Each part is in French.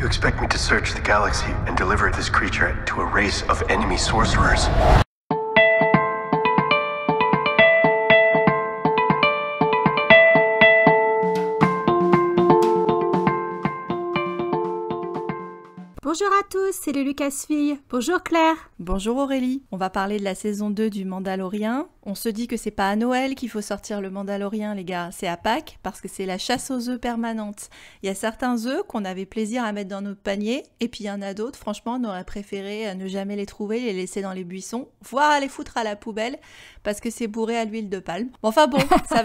You expect me to search the galaxy and deliver this creature to a race of enemy sorcerers? Bonjour à tous, c'est le Lucasfille. Bonjour Claire. Bonjour Aurélie. On va parler de la saison 2 du Mandalorian. On se dit que c'est pas à Noël qu'il faut sortir le Mandalorian, les gars, c'est à Pâques, parce que c'est la chasse aux œufs permanente. Il y a certains œufs qu'on avait plaisir à mettre dans notre panier, et puis il y en a d'autres, franchement, on aurait préféré ne jamais les trouver, les laisser dans les buissons, voire les foutre à la poubelle, parce que c'est bourré à l'huile de palme. Enfin bon, ça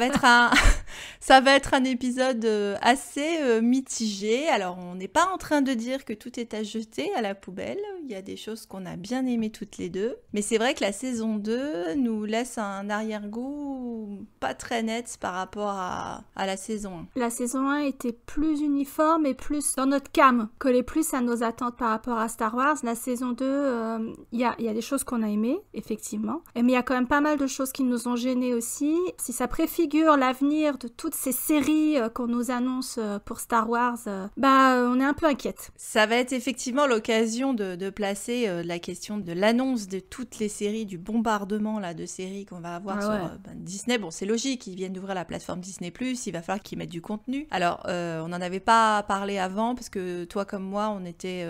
va être un épisode assez mitigé. Alors, on n'est pas en train de dire que tout est à jeter à la poubelle. Il y a des choses qu'on a bien aimées toutes les deux. Mais c'est vrai que la saison 2 nous laisse un arrière-goût pas très net par rapport à la saison 1. La saison 1 était plus uniforme et plus dans notre came, collait plus à nos attentes par rapport à Star Wars. La saison 2, il y a des choses qu'on a aimées, effectivement. Mais il y a quand même pas mal de choses qui nous ont gênés aussi. Si ça préfigure l'avenir de toutes ces séries qu'on nous annonce pour Star Wars, on est un peu inquiète. Ça va être effectivement l'occasion de placer la question de l'annonce de toutes les séries, du bombardement là, de séries qu'on va avoir sur Disney. Bon, c'est logique, ils viennent d'ouvrir la plateforme Disney+, il va falloir qu'ils mettent du contenu. Alors, on n'en avait pas parlé avant, parce que toi comme moi, on était...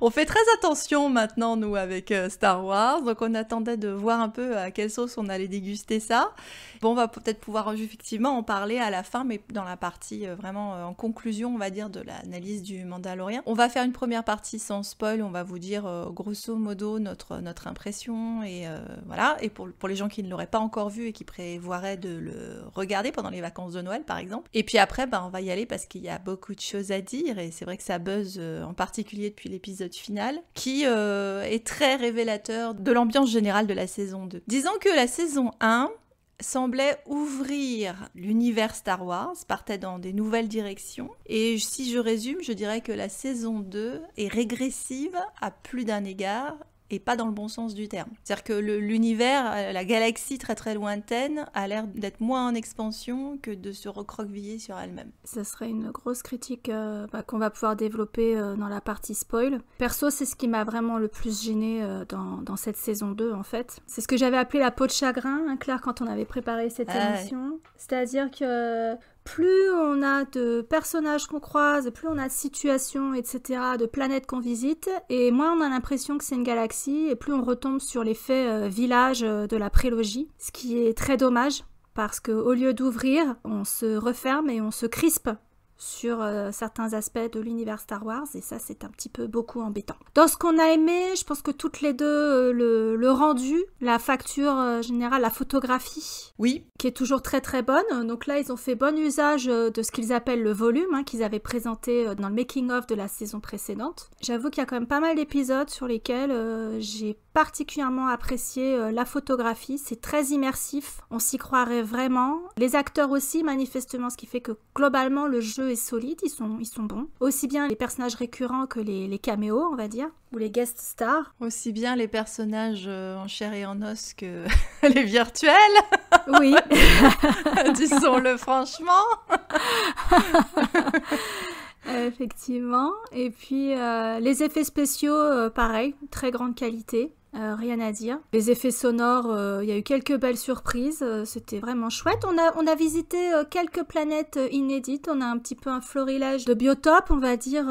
on fait très attention maintenant, nous, avec Star Wars, donc on attendait de voir un peu à quelle sauce on allait déguster ça. Bon, on va peut-être pouvoir effectivement en parler à la fin, mais dans la partie vraiment en conclusion, on va dire, de l'analyse du Mandalorian. On va faire une première partie sans spoil, on va vous dire grosso modo notre impression, et voilà. Et pour les gens qui ne l'auraient pas encore vu et qui prévoiraient de le regarder pendant les vacances de Noël, par exemple. Et puis après, on va y aller parce qu'il y a beaucoup de choses à dire, et c'est vrai que ça buzz en particulier depuis l'épisode final, qui est très révélateur de l'ambiance générale de la saison 2. Disons que la saison 1 semblait ouvrir l'univers Star Wars, partait dans des nouvelles directions. Et si je résume, je dirais que la saison 2 est régressive à plus d'un égard, et pas dans le bon sens du terme. C'est-à-dire que l'univers, la galaxie très très lointaine, a l'air d'être moins en expansion que de se recroqueviller sur elle-même. Ça serait une grosse critique qu'on va pouvoir développer dans la partie spoil. Perso, c'est ce qui m'a vraiment le plus gênée dans cette saison 2, en fait. C'est ce que j'avais appelé la peau de chagrin, hein, Claire, quand on avait préparé cette émission. C'est-à-dire que plus on a de personnages qu'on croise, plus on a de situations, etc., de planètes qu'on visite, et moins on a l'impression que c'est une galaxie, et plus on retombe sur l'effet village de la prélogie, ce qui est très dommage, parce qu'au lieu d'ouvrir, on se referme et on se crispe sur certains aspects de l'univers Star Wars, et ça c'est un petit peu beaucoup embêtant. Dans ce qu'on a aimé, je pense que toutes les deux, le rendu, la facture générale, la photographie, oui, qui est toujours très très bonne. Donc là ils ont fait bon usage de ce qu'ils appellent le volume, hein, qu'ils avaient présenté dans le making of de la saison précédente. J'avoue qu'il y a quand même pas mal d'épisodes sur lesquels j'ai particulièrement apprécié la photographie, c'est très immersif, on s'y croirait vraiment. Les acteurs aussi, manifestement, ce qui fait que globalement le jeu est solide, ils sont bons. Aussi bien les personnages récurrents que les caméos, on va dire, ou les guest stars. Aussi bien les personnages en chair et en os que les virtuels. Oui. Disons-le franchement. Effectivement. Et puis les effets spéciaux, pareil, très grande qualité. Rien à dire. Les effets sonores, il y a eu quelques belles surprises, c'était vraiment chouette. On a visité quelques planètes inédites, on a un petit peu un florilège de biotopes, on va dire,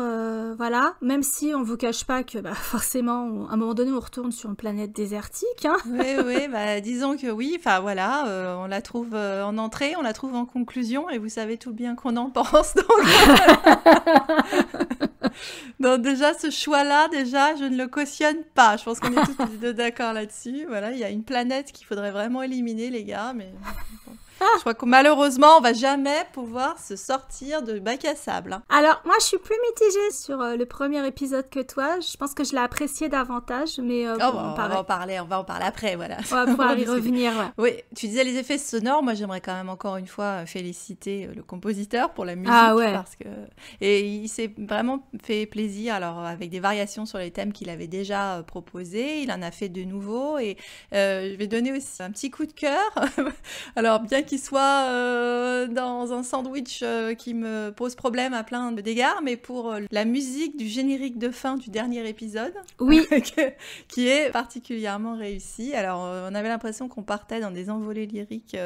voilà. Même si on vous cache pas que forcément, à un moment donné, on retourne sur une planète désertique. Hein. Oui, disons que oui, enfin voilà, on la trouve en entrée, on la trouve en conclusion, et vous savez tout bien qu'on en pense, donc déjà, ce choix-là, je ne le cautionne pas. Je pense qu'on est tous les deux d'accord là-dessus. Voilà, il y a une planète qu'il faudrait vraiment éliminer, les gars, mais... Je crois que malheureusement, on va jamais pouvoir se sortir de bac à sable. Hein. Alors, moi, je suis plus mitigée sur le premier épisode que toi. Je pense que je l'ai apprécié davantage, mais on va en parler après, voilà. On va pouvoir y revenir. Ouais. Oui, tu disais les effets sonores. Moi, j'aimerais quand même encore une fois féliciter le compositeur pour la musique, parce que il s'est vraiment fait plaisir. Alors, avec des variations sur les thèmes qu'il avait déjà proposés, il en a fait de nouveaux, et je vais donner aussi un petit coup de cœur. Alors, bien qu'il soit dans un sandwich qui me pose problème à plein d'égards, mais pour la musique du générique de fin du dernier épisode, oui, qui est particulièrement réussie. Alors, on avait l'impression qu'on partait dans des envolées lyriques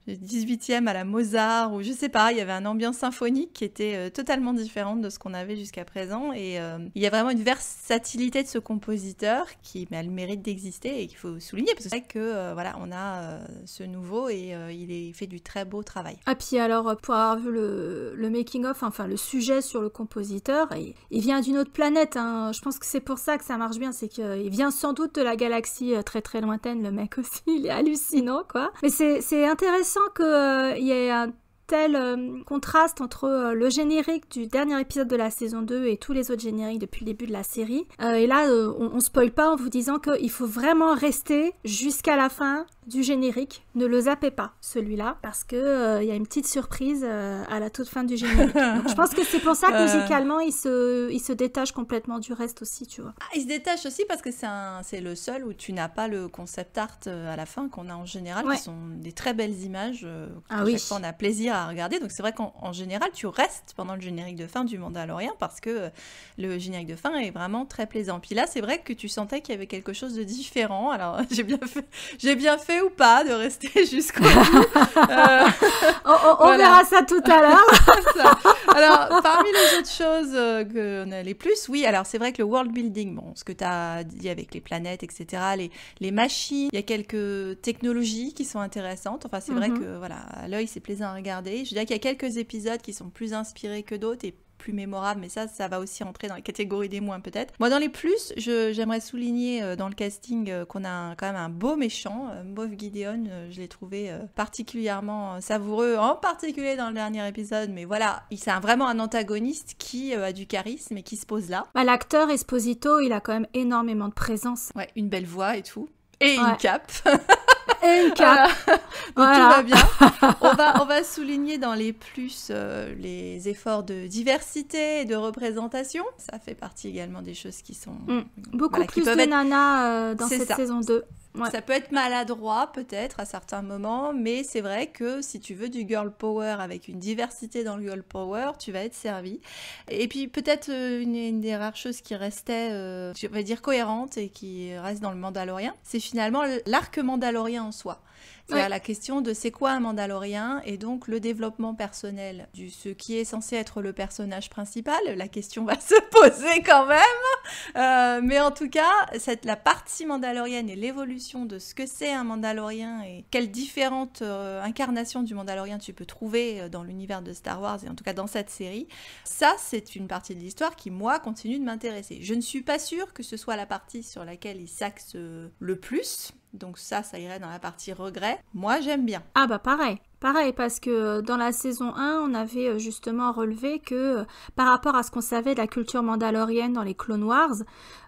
du 18e à la Mozart, ou je sais pas, il y avait une ambiance symphonique qui était totalement différente de ce qu'on avait jusqu'à présent, et il y a vraiment une versatilité de ce compositeur qui a le mérite d'exister et qu'il faut souligner, parce que c'est vrai que voilà, on a ce nouveau et il fait du très beau travail. Ah, puis alors, pour avoir vu le making-of, enfin le sujet sur le compositeur, il vient d'une autre planète, hein. Je pense que c'est pour ça que ça marche bien, c'est qu'il vient sans doute de la galaxie très très lointaine, le mec aussi, il est hallucinant, quoi. Mais c'est intéressant qu'il y ait un tel contraste entre le générique du dernier épisode de la saison 2 et tous les autres génériques depuis le début de la série. Et là, on spoil pas en vous disant qu'il faut vraiment rester jusqu'à la fin du générique. Ne le zappez pas, celui-là, parce que y a une petite surprise à la toute fin du générique. Donc, je pense que c'est pour ça que musicalement, il se détache complètement du reste aussi, tu vois. Ah, il se détache aussi parce que c'est le seul où tu n'as pas le concept art à la fin qu'on a en général, qui sont des très belles images. Chaque fois, on a plaisir à regarder. Donc, c'est vrai qu'en général, tu restes pendant le générique de fin du Mandalorian parce que le générique de fin est vraiment très plaisant. Puis là, c'est vrai que tu sentais qu'il y avait quelque chose de différent. Alors, j'ai bien fait ou pas de rester jusqu'au bout. On verra ça tout à l'heure. Alors, parmi les autres choses qu'on a les plus, oui, alors c'est vrai que le world building, bon, ce que tu as dit avec les planètes, etc., les machines, il y a quelques technologies qui sont intéressantes. Enfin, c'est vrai que, voilà, à l'œil, c'est plaisant à regarder. Je dirais qu'il y a quelques épisodes qui sont plus inspirés que d'autres et plus mémorable, mais ça va aussi rentrer dans la catégorie des moins peut-être. Moi, dans les plus, j'aimerais souligner dans le casting qu'on a quand même un beau méchant, Moff Gideon, je l'ai trouvé particulièrement savoureux, en particulier dans le dernier épisode, mais voilà, c'est vraiment un antagoniste qui a du charisme et qui se pose là. Bah, l'acteur Esposito, il a quand même énormément de présence. Ouais, une belle voix et tout. Et une cape. Et une cape. Donc tout va bien. On va souligner dans les plus les efforts de diversité et de représentation. Ça fait partie également des choses qui sont... Beaucoup plus de nanas dans cette saison 2. Ouais. Ça peut être maladroit peut-être à certains moments, mais c'est vrai que si tu veux du girl power avec une diversité dans le girl power, tu vas être servi. Et puis peut-être une des rares choses qui restait, je vais dire cohérente et qui reste dans le Mandalorian, c'est finalement l'arc Mandalorian en soi. C'est-à-dire la question de c'est quoi un Mandalorien et donc le développement personnel de ce qui est censé être le personnage principal. La question va se poser quand même. Mais en tout cas, la partie mandalorienne et l'évolution de ce que c'est un Mandalorien et quelles différentes incarnations du Mandalorien tu peux trouver dans l'univers de Star Wars et en tout cas dans cette série, ça c'est une partie de l'histoire qui moi continue de m'intéresser. Je ne suis pas sûre que ce soit la partie sur laquelle il s'axe le plus. Donc ça irait dans la partie regret. Moi, j'aime bien. Ah bah pareil, parce que dans la saison 1, on avait justement relevé que par rapport à ce qu'on savait de la culture mandalorienne dans les Clone Wars,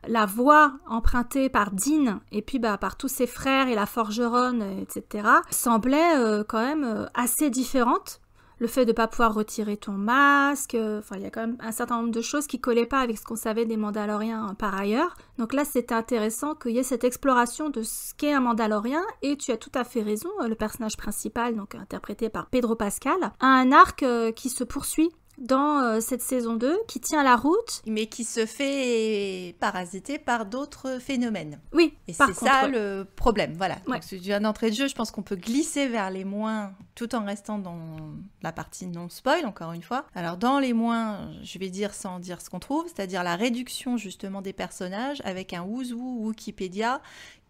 la voix empruntée par Din et puis par tous ses frères et la forgeronne, etc., semblait quand même assez différente. Le fait de ne pas pouvoir retirer ton masque, il y a quand même un certain nombre de choses qui ne collaient pas avec ce qu'on savait des Mandaloriens par ailleurs. Donc là, c'était intéressant qu'il y ait cette exploration de ce qu'est un Mandalorien, et tu as tout à fait raison, le personnage principal, donc interprété par Pedro Pascal, a un arc qui se poursuit dans cette saison 2, qui tient la route. Mais qui se fait parasiter par d'autres phénomènes. Oui, et c'est ça le problème, voilà. Ouais. Donc, c'est une entrée de jeu, je pense qu'on peut glisser vers les moins, tout en restant dans la partie non-spoil, encore une fois. Alors, dans les moins, je vais dire sans dire ce qu'on trouve, c'est-à-dire la réduction, justement, des personnages avec un ouzou Wikipédia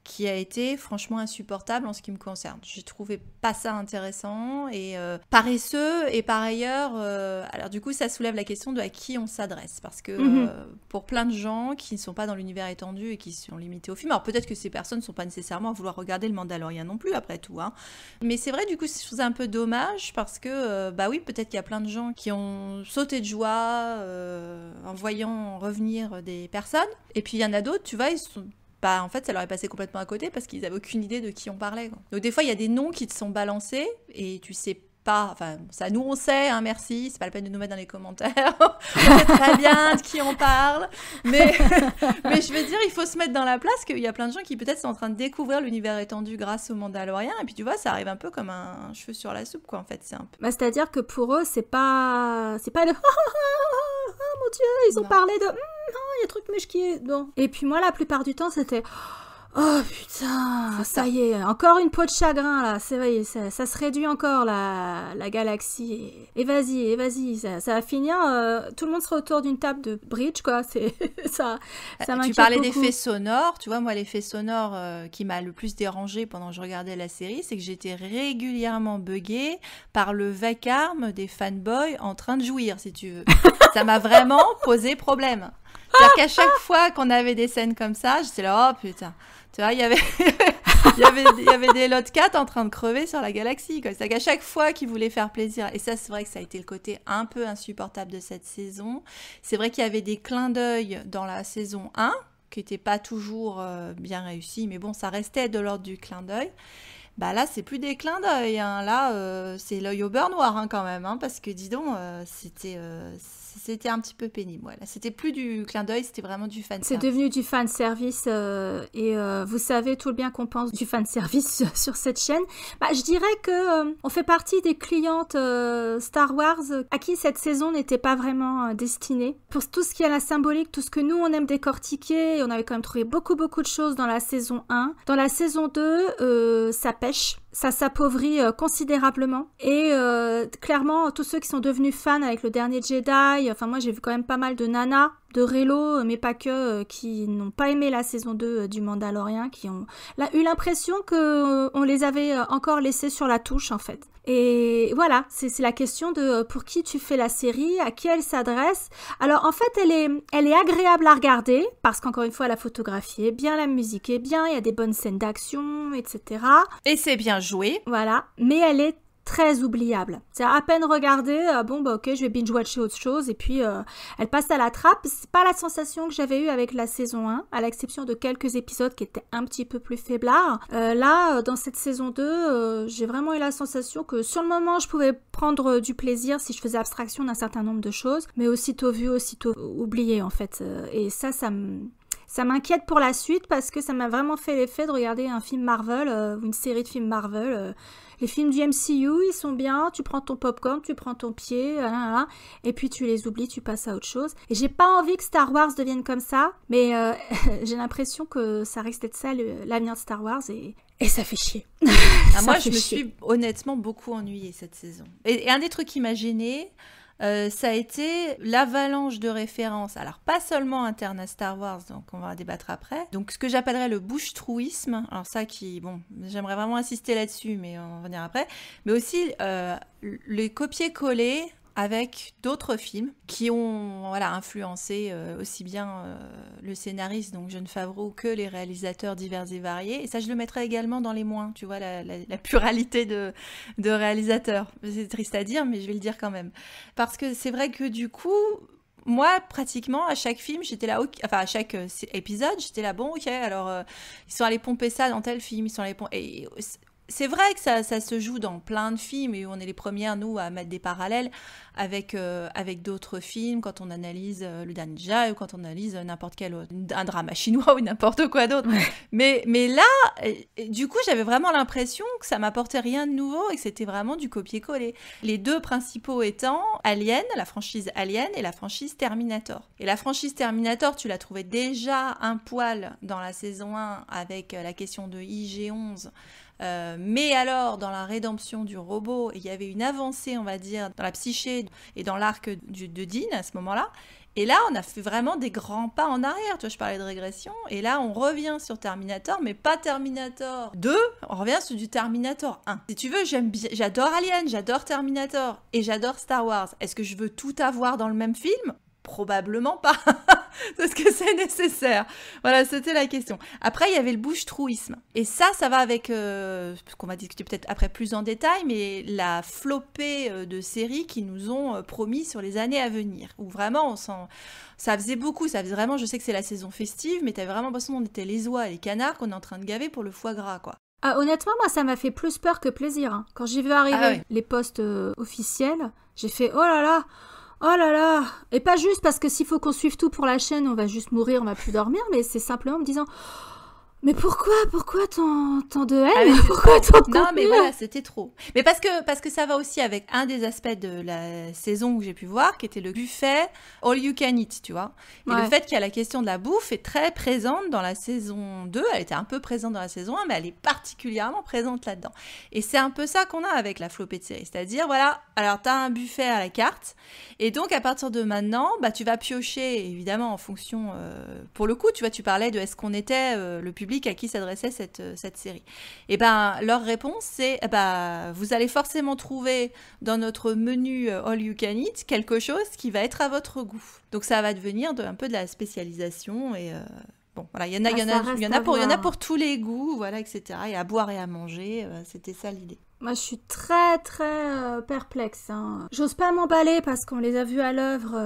qui a été franchement insupportable en ce qui me concerne. J'ai trouvé pas ça intéressant et paresseux, et par ailleurs, alors du coup ça soulève la question de à qui on s'adresse, parce que pour plein de gens qui ne sont pas dans l'univers étendu et qui sont limités au film, alors peut-être que ces personnes ne sont pas nécessairement à vouloir regarder le Mandalorian non plus après tout, hein. Mais c'est vrai, du coup je trouve ça un peu dommage parce que oui, peut-être qu'il y a plein de gens qui ont sauté de joie en voyant revenir des personnes, et puis il y en a d'autres, tu vois, ils sont... en fait, ça leur est passé complètement à côté parce qu'ils n'avaient aucune idée de qui on parlait, quoi. Donc des fois, il y a des noms qui te sont balancés et tu sais pas, enfin, ça nous on sait, hein, merci, c'est pas la peine de nous mettre dans les commentaires, on sait très bien de qui on parle, mais je veux dire, il faut se mettre dans la place qu'il y a plein de gens qui peut-être sont en train de découvrir l'univers étendu grâce au Mandalorian, et puis tu vois, ça arrive un peu comme un cheveu sur la soupe, quoi, en fait, c'est un peu... C'est-à-dire que pour eux, c'est pas de oh mon Dieu, ils ont parlé de il y a truc mèche qui est non. Et puis moi, la plupart du temps, c'était oh putain, ça y est, encore une peau de chagrin là, c'est vrai, ça se réduit encore la galaxie et vas-y, ça va finir, tout le monde sera autour d'une table de bridge quoi, c'est ça m'inquiète. Tu parlais beaucoup. d'effets sonores, tu vois, moi l'effet sonore qui m'a le plus dérangé pendant que je regardais la série, c'est que j'étais régulièrement buggée par le vacarme des fanboys en train de jouir, si tu veux. Ça m'a vraiment posé problème. C'est-à-dire qu'à chaque fois qu'on avait des scènes comme ça, j'étais là, oh putain. Tu vois, il y avait des Lotcat en train de crever sur la galaxie, quoi. C'est-à-dire qu'à chaque fois qu'ils voulaient faire plaisir, et ça, c'est vrai que ça a été le côté un peu insupportable de cette saison. C'est vrai qu'il y avait des clins d'œil dans la saison 1, qui n'étaient pas toujours bien réussis, mais bon, ça restait de l'ordre du clin d'œil. Bah là, c'est plus des clins d'œil, hein. Là, c'est l'œil au beurre noir, hein, quand même, hein, parce que, dis donc, c'était un petit peu pénible. Ouais. Là, c'était plus du clin d'œil, c'était vraiment du fan service. C'est devenu du fan service et vous savez tout le bien qu'on pense du fan service sur cette chaîne. Bah, je dirais que on fait partie des clientes Star Wars à qui cette saison n'était pas vraiment destinée. Pour tout ce qui est la symbolique, tout ce que nous on aime décortiquer, on avait quand même trouvé beaucoup de choses dans la saison 1. Dans la saison 2, ça pêche. Ça s'appauvrit considérablement et clairement tous ceux qui sont devenus fans avec le dernier Jedi, enfin moi j'ai vu quand même pas mal de nanas, de rélos, mais pas que, qui n'ont pas aimé la saison 2 du Mandalorian, qui ont eu l'impression qu'on les avait encore laissés sur la touche en fait. Et voilà, c'est la question de pour qui tu fais la série, à qui elle s'adresse. Alors en fait, elle est agréable à regarder parce qu'encore une fois, la photographie est bien, la musique est bien, il y a des bonnes scènes d'action, etc. Et c'est bien joué. Voilà, mais elle est très oubliable. C'est à peine regarder, bon bah ok, je vais binge-watcher autre chose, et puis elle passe à la trappe. C'est pas la sensation que j'avais eue avec la saison 1, à l'exception de quelques épisodes qui étaient un petit peu plus faiblards. Là, dans cette saison 2, j'ai vraiment eu la sensation que sur le moment, je pouvais prendre du plaisir si je faisais abstraction d'un certain nombre de choses, mais aussitôt vu, aussitôt oublié en fait. Et ça m'inquiète pour la suite parce que ça m'a vraiment fait l'effet de regarder un film Marvel ou une série de films Marvel. Les films du MCU, ils sont bien, tu prends ton popcorn, tu prends ton pied, et puis tu les oublies, tu passes à autre chose. Et j'ai pas envie que Star Wars devienne comme ça, mais j'ai l'impression que ça risque d'être ça l'avenir de Star Wars et ça fait chier. Moi, je me suis honnêtement beaucoup ennuyée cette saison. Et un des trucs qui m'a gênée, ça a été l'avalanche de références, alors pas seulement interne à Star Wars, donc on va en débattre après, donc ce que j'appellerais le bouche-trouisme, alors ça j'aimerais vraiment insister là-dessus, mais on va revenir après, mais aussi les copier-coller avec d'autres films qui ont influencé aussi bien le scénariste, donc Jon Favreau, que les réalisateurs divers et variés. Et ça, je le mettrais également dans les moins, tu vois, la pluralité de réalisateurs. C'est triste à dire, mais je vais le dire quand même. Parce que c'est vrai que du coup, moi, pratiquement, à chaque film, j'étais là, à chaque épisode, j'étais là, bon, ok, alors, ils sont allés pomper ça dans tel film, ils sont allés pomper... Et c'est vrai que ça se joue dans plein de films, et on est les premières, nous, à mettre des parallèles avec d'autres films, quand on analyse Le Dernier Jedi, ou quand on analyse n'importe quel autre, un drama chinois ou n'importe quoi d'autre. Ouais. Mais là, du coup, j'avais vraiment l'impression que ça m'apportait rien de nouveau, et que c'était vraiment du copier-coller. Les deux principaux étant Alien, la franchise Alien, et la franchise Terminator. Et la franchise Terminator, tu la trouvais déjà un poil dans la saison 1, avec la question de IG-11, mais alors dans la rédemption du robot, il y avait une avancée, on va dire, dans la psyché et dans l'arc de Dean à ce moment-là. Et là, on a fait vraiment des grands pas en arrière. Tu vois, je parlais de régression. Et là, on revient sur Terminator, mais pas Terminator 2. On revient sur du Terminator 1. Si tu veux, j'adore Alien, j'adore Terminator et j'adore Star Wars. Est-ce que je veux tout avoir dans le même film ? Probablement pas. Est-ce que c'est nécessaire ? Voilà, c'était la question. Après, il y avait le bouche-trouisme. Et ça va avec ce qu'on va discuter peut-être après plus en détail, mais la flopée de séries qui nous ont promis sur les années à venir. Où vraiment, ça faisait beaucoup. Ça faisait vraiment, je sais que c'est la saison festive, mais t'avais vraiment l'impression qu'on était les oies et les canards qu'on est en train de gaver pour le foie gras, quoi. Ah, honnêtement, moi, ça m'a fait plus peur que plaisir. Hein. Quand j'ai vu arriver les posts officiels, j'ai fait oh là là, oh là là. Et pas juste parce que s'il faut qu'on suive tout pour la chaîne, on va juste mourir, on va plus dormir, mais c'est simplement en me disant mais pourquoi tant de haine, pourquoi tant de Non, contenu? mais voilà, c'était trop. Mais parce que ça va aussi avec un des aspects de la saison que j'ai pu voir, qui était le buffet all you can eat, tu vois. Et le fait qu'il y a la question de la bouffe est très présente dans la saison 2. Elle était un peu présente dans la saison 1, mais elle est particulièrement présente là-dedans. Et c'est un peu ça qu'on a avec la flopée de séries. C'est-à-dire, voilà, alors t'as un buffet à la carte, et donc à partir de maintenant, bah, tu vas piocher, évidemment, en fonction... pour le coup, tu vois, tu parlais de est-ce qu'on était le public à qui s'adressait cette série. Et ben leur réponse c'est vous allez forcément trouver dans notre menu all you can eat quelque chose qui va être à votre goût. Donc ça va devenir un peu de la spécialisation et bon voilà, il y en a pour tous les goûts, voilà, etc. Et à boire et à manger, c'était ça l'idée. Moi, je suis très, très perplexe. Hein. J'ose pas m'emballer parce qu'on les a vus à l'œuvre,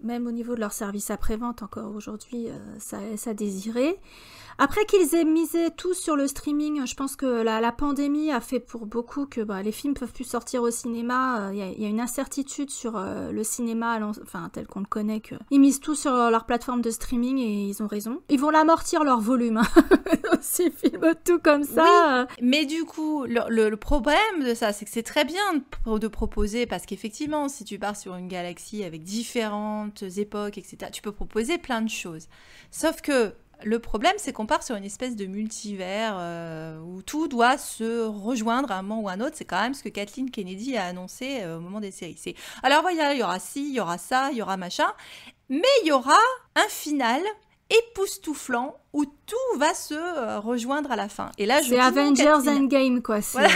même au niveau de leur service après-vente, encore aujourd'hui, ça laisse à désirer. Après qu'ils aient misé tout sur le streaming, je pense que la pandémie a fait pour beaucoup que les films peuvent plus sortir au cinéma. Il y a une incertitude sur le cinéma, tel qu'on le connaît. Ils misent tout sur leur plateforme de streaming et ils ont raison. Ils vont l'amortir leur volume. Hein. S'ils filment tout comme ça. Oui, mais du coup, le problème de ça, c'est que c'est très bien de proposer, parce qu'effectivement, si tu pars sur une galaxie avec différentes époques, etc., tu peux proposer plein de choses. Sauf que le problème, c'est qu'on part sur une espèce de multivers où tout doit se rejoindre à un moment ou à un autre. C'est quand même ce que Kathleen Kennedy a annoncé au moment des séries. C'est, alors voilà, il y aura ci, il y aura ça, il y aura machin, mais il y aura un final époustouflant où tout va se rejoindre à la fin. Et là, c'est Avengers Endgame, quoi. Voilà,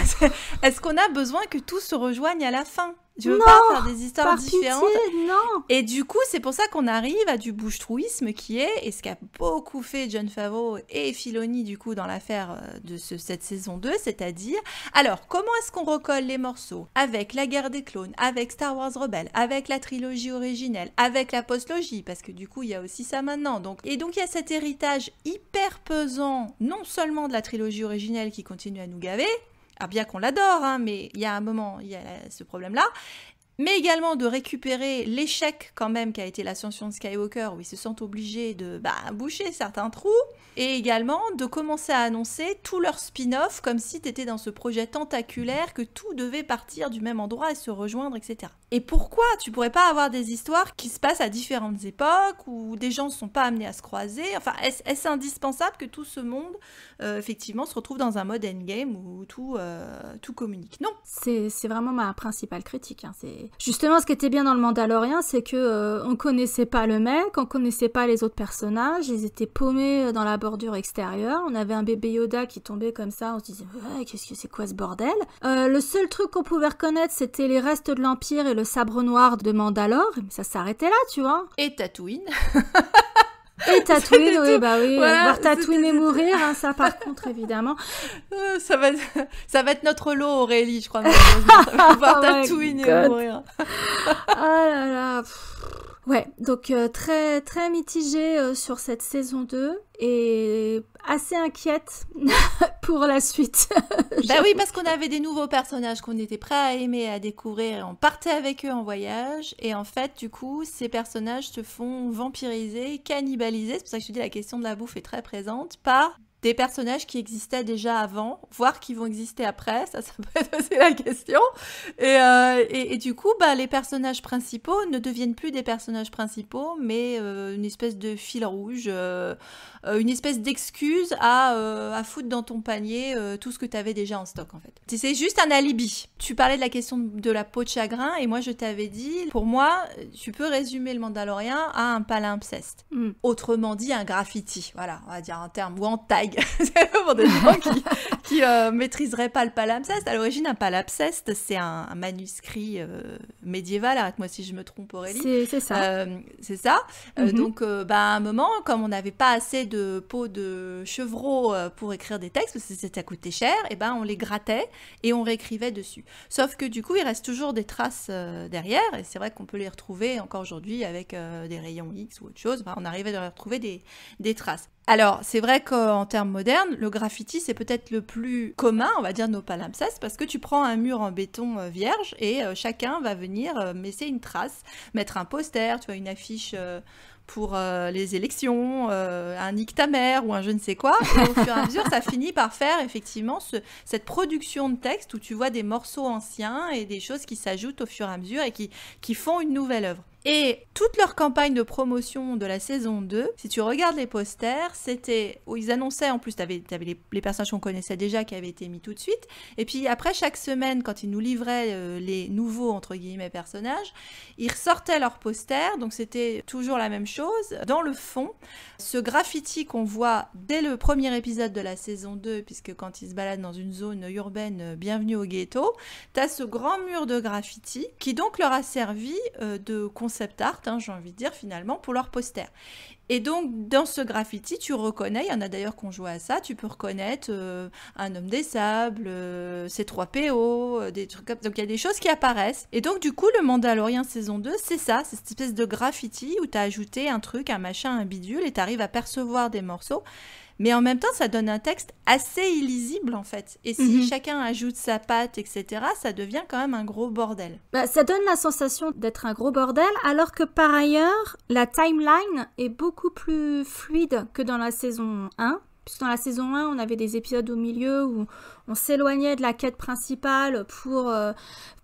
est-ce qu'on a besoin que tout se rejoigne à la fin ? Je veux pas faire des histoires différentes. Pitié, non. Et du coup, c'est pour ça qu'on arrive à du bouche-trouisme qui est, et ce qu'a beaucoup fait Jon Favreau et Filoni du coup dans l'affaire de cette saison 2, c'est-à-dire, alors, comment est-ce qu'on recolle les morceaux avec la guerre des clones, avec Star Wars Rebels, avec la trilogie originelle, avec la postlogie, parce que du coup, il y a aussi ça maintenant. Et donc, il y a cet héritage hyper pesant, non seulement de la trilogie originelle qui continue à nous gaver, alors bien qu'on l'adore, hein, mais il y a un moment, il y a ce problème-là, mais également de récupérer l'échec quand même qu'a été l'ascension de Skywalker, où ils se sentent obligés de boucher certains trous, et également de commencer à annoncer tout leur spin-off comme si t'étais dans ce projet tentaculaire, que tout devait partir du même endroit et se rejoindre, etc. Et pourquoi tu pourrais pas avoir des histoires qui se passent à différentes époques, où des gens ne sont pas amenés à se croiser? Enfin, est-ce indispensable que tout ce monde, effectivement, se retrouve dans un mode endgame où tout communique? Non. C'est vraiment ma principale critique. Hein. Justement, ce qui était bien dans le Mandalorian, c'est que on connaissait pas le mec, on connaissait pas les autres personnages, ils étaient paumés dans la bordure extérieure, on avait un bébé Yoda qui tombait comme ça, on se disait ouais, qu'est-ce que c'est quoi ce bordel? Le seul truc qu'on pouvait reconnaître, c'était les restes de l'Empire et le sabre noir de Mandalore, mais ça s'arrêtait là, tu vois. Et Tatooine. Et Tatooine, oui, voilà, voir Tatooine et mourir, hein, ça par contre, évidemment. Ça va être notre lot, Aurélie, je crois. Voir Tatooine et mourir. Ah là là. Ouais, donc très, très mitigée sur cette saison 2 et assez inquiète pour la suite. Bah oui, parce qu'on avait des nouveaux personnages qu'on était prêts à aimer, à découvrir, et on partait avec eux en voyage, et en fait, du coup, ces personnages se font vampiriser, cannibaliser, c'est pour ça que je te dis la question de la bouffe est très présente, par des personnages qui existaient déjà avant, voire qui vont exister après, ça peut être aussi la question. Et du coup, les personnages principaux ne deviennent plus des personnages principaux, mais une espèce de fil rouge, une espèce d'excuse à foutre dans ton panier tout ce que tu avais déjà en stock, en fait. C'est juste un alibi. Tu parlais de la question de la peau de chagrin, et moi, je t'avais dit, pour moi, tu peux résumer le Mandalorian à un palimpseste. Autrement dit, un graffiti. Voilà, on va dire un terme, ou en tag. Pour des gens qui maîtriseraient pas le palimpseste. À l'origine, un palimpseste, c'est un manuscrit médiéval. Arrête-moi si je me trompe, Aurélie. C'est ça. C'est ça. Donc, à un moment, comme on n'avait pas assez de peau de chevreau pour écrire des textes, parce que ça coûtait cher, et on les grattait et on réécrivait dessus. Sauf que du coup, il reste toujours des traces derrière, et c'est vrai qu'on peut les retrouver encore aujourd'hui avec des rayons X ou autre chose. On arrivait à retrouver des traces. Alors, c'est vrai qu'en termes modernes, le graffiti, c'est peut-être le plus commun, on va dire, nos palimpsestes, parce que tu prends un mur en béton vierge et chacun va venir laisser une trace, mettre un poster, tu vois, une affiche pour les élections, un nique ta mère ou un je ne sais quoi. Et au fur et à mesure, ça finit par faire effectivement cette production de texte où tu vois des morceaux anciens et des choses qui s'ajoutent au fur et à mesure et qui font une nouvelle œuvre. Et toute leur campagne de promotion de la saison 2, si tu regardes les posters, c'était où ils annonçaient, en plus, t'avais les personnages qu'on connaissait déjà qui avaient été mis tout de suite. Et puis après, chaque semaine, quand ils nous livraient les nouveaux, entre guillemets, personnages, ils ressortaient leurs posters. Donc c'était toujours la même chose. Dans le fond, ce graffiti qu'on voit dès le premier épisode de la saison 2, puisque quand ils se baladent dans une zone urbaine, bienvenue au ghetto, t'as ce grand mur de graffiti qui donc leur a servi de concept art, j'ai envie de dire finalement, pour leur poster. Et donc, dans ce graffiti, tu reconnais, il y en a d'ailleurs qui ont joué à ça, tu peux reconnaître un homme des sables, C3PO, des trucs comme ça. Donc, il y a des choses qui apparaissent. Et donc, du coup, le Mandalorian saison 2, c'est ça, c'est cette espèce de graffiti où tu as ajouté un truc, un machin, un bidule, et tu arrives à percevoir des morceaux. Mais en même temps, ça donne un texte assez illisible, en fait. Et si chacun ajoute sa patte, etc., ça devient quand même un gros bordel. Ça donne la sensation d'être un gros bordel, alors que par ailleurs, la timeline est beaucoup plus fluide que dans la saison 1. Puisque dans la saison 1, on avait des épisodes au milieu où on s'éloignait de la quête principale pour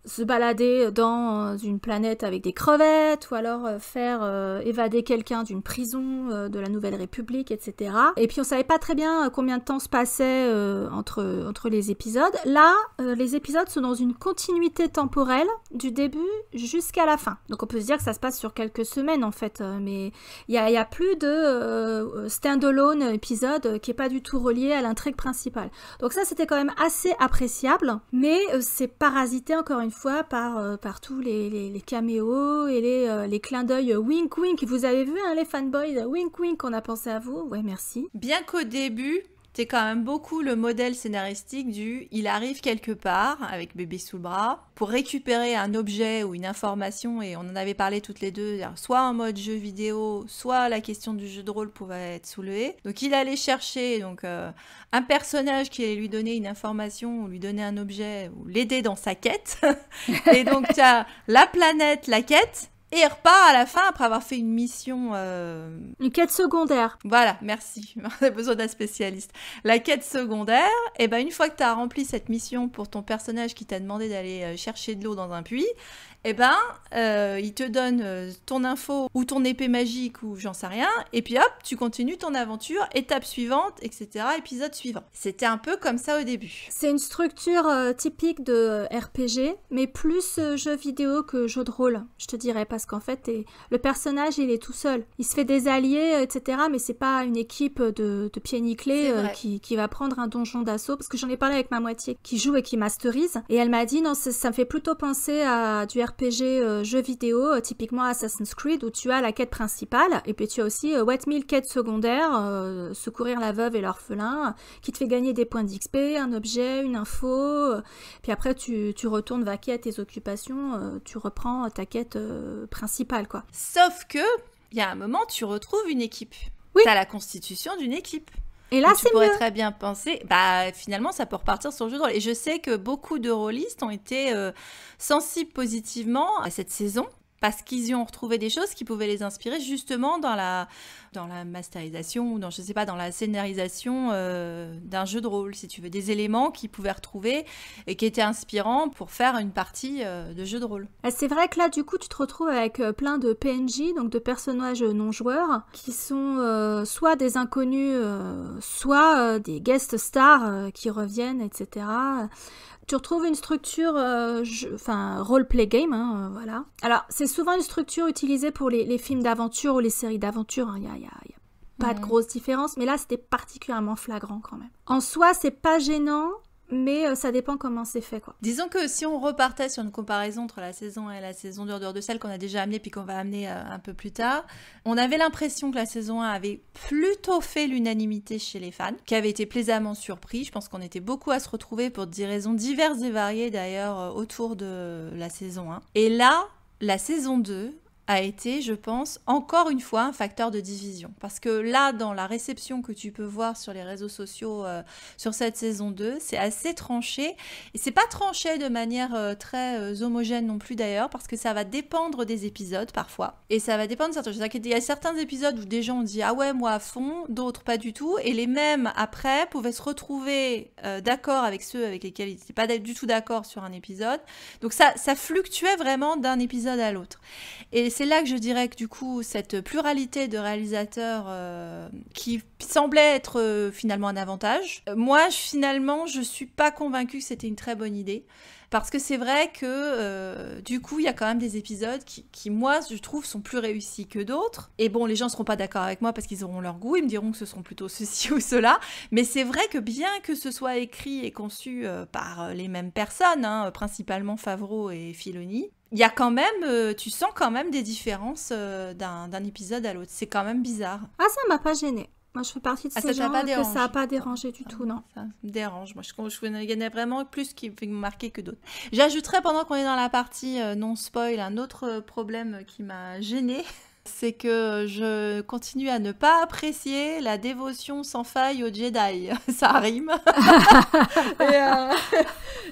se balader dans une planète avec des crevettes, ou alors faire évader quelqu'un d'une prison de la Nouvelle République, etc. Et puis on savait pas très bien combien de temps se passait entre les épisodes. Là, les épisodes sont dans une continuité temporelle du début jusqu'à la fin. Donc on peut se dire que ça se passe sur quelques semaines en fait, mais il y a plus de stand-alone épisode qui est pas du tout relié à l'intrigue principale. Donc ça, c'était quand même assez appréciable, mais c'est parasité encore une fois par tous les caméos et les clins d'œil wink wink. Vous avez vu les fanboys wink wink, on a pensé à vous. Ouais, merci. Bien qu'au début, t'es quand même beaucoup le modèle scénaristique du il arrive quelque part avec bébé sous le bras pour récupérer un objet ou une information, et on en avait parlé toutes les deux, soit en mode jeu vidéo, soit la question du jeu de rôle pouvait être soulevée. Donc il allait chercher un personnage qui allait lui donner une information ou lui donner un objet ou l'aider dans sa quête. Et donc tu as la planète, la quête. Et il repart à la fin après avoir fait une mission... Une quête secondaire. Voilà, merci. On a besoin d'un spécialiste. La quête secondaire, et ben une fois que tu as rempli cette mission pour ton personnage qui t'a demandé d'aller chercher de l'eau dans un puits, et ben il te donne ton info ou ton épée magique ou j'en sais rien, et puis hop, tu continues ton aventure, étape suivante, etc., épisode suivant. C'était un peu comme ça au début. C'est une structure typique de RPG, mais plus jeu vidéo que jeu de rôle, je te dirais, parce qu'en fait, le personnage, il est tout seul. Il se fait des alliés, etc., mais c'est pas une équipe de pieds nickelés qui va prendre un donjon d'assaut, parce que j'en ai parlé avec ma moitié qui joue et qui masterise, et elle m'a dit, non, ça me fait plutôt penser à du RPG jeu vidéo, typiquement Assassin's Creed, où tu as la quête principale, et puis tu as aussi Wet Mill quête secondaire, secourir la veuve et l'orphelin, qui te fait gagner des points d'XP, un objet, une info, puis après tu retournes vaquer à tes occupations, tu reprends ta quête principale, quoi. Sauf que, il y a un moment, tu retrouves une équipe. Oui. T'as la constitution d'une équipe. Et là, c'est mieux. Tu pourrais très bien penser, finalement, ça peut repartir sur le jeu de rôle. Et je sais que beaucoup de rôlistes ont été sensibles positivement à cette saison, parce qu'ils y ont retrouvé des choses qui pouvaient les inspirer justement dans la masterisation ou dans, je sais pas, dans la scénarisation d'un jeu de rôle, si tu veux, des éléments qu'ils pouvaient retrouver et qui étaient inspirants pour faire une partie de jeu de rôle. C'est vrai que là, du coup, tu te retrouves avec plein de PNJ, donc de personnages non joueurs, qui sont soit des inconnus, soit des guest stars qui reviennent, etc. Tu retrouves une structure, roleplay game, voilà. Alors, c'est souvent une structure utilisée pour les films d'aventure ou les séries d'aventure. Il y a pas de grosse différence, mais là, c'était particulièrement flagrant quand même. En soi, c'est pas gênant, mais ça dépend comment c'est fait, quoi. Disons que si on repartait sur une comparaison entre la saison 1 et la saison 2 de celle qu'on a déjà amenée puis qu'on va amener un peu plus tard, on avait l'impression que la saison 1 avait plutôt fait l'unanimité chez les fans, qui avaient été plaisamment surpris. Je pense qu'on était beaucoup à se retrouver pour des raisons diverses et variées d'ailleurs autour de la saison 1. Et là, la saison 2 a été, je pense, encore une fois un facteur de division. Parce que là, dans la réception que tu peux voir sur les réseaux sociaux sur cette saison 2, c'est assez tranché. Et c'est pas tranché de manière très homogène non plus d'ailleurs, parce que ça va dépendre des épisodes parfois. Et ça va dépendre de certaines choses. Il y a certains épisodes où des gens ont dit « Ah ouais, moi à fond », d'autres pas du tout. Et les mêmes, après, pouvaient se retrouver d'accord avec ceux avec lesquels ils n'étaient pas du tout d'accord sur un épisode. Donc ça fluctuait vraiment d'un épisode à l'autre. Et c'est là que je dirais que du coup, cette pluralité de réalisateurs qui semblait être finalement un avantage, moi finalement, je suis pas convaincue que c'était une très bonne idée. Parce que c'est vrai que du coup, il y a quand même des épisodes qui, moi, je trouve, sont plus réussis que d'autres. Et bon, les gens ne seront pas d'accord avec moi parce qu'ils auront leur goût, ils me diront que ce seront plutôt ceci ou cela. Mais c'est vrai que bien que ce soit écrit et conçu par les mêmes personnes, principalement Favreau et Filoni, il y a quand même, tu sens quand même des différences d'un épisode à l'autre. C'est quand même bizarre. Ah, ça m'a pas gênée. Moi, je fais partie de ces gens que ça n'a pas dérangé du tout, non. Ça me dérange. Moi, il y en a vraiment plus qui me marquer que d'autres. J'ajouterais, pendant qu'on est dans la partie non-spoil, un autre problème qui m'a gênée. C'est que je continue à ne pas apprécier la dévotion sans faille aux Jedi. Ça rime.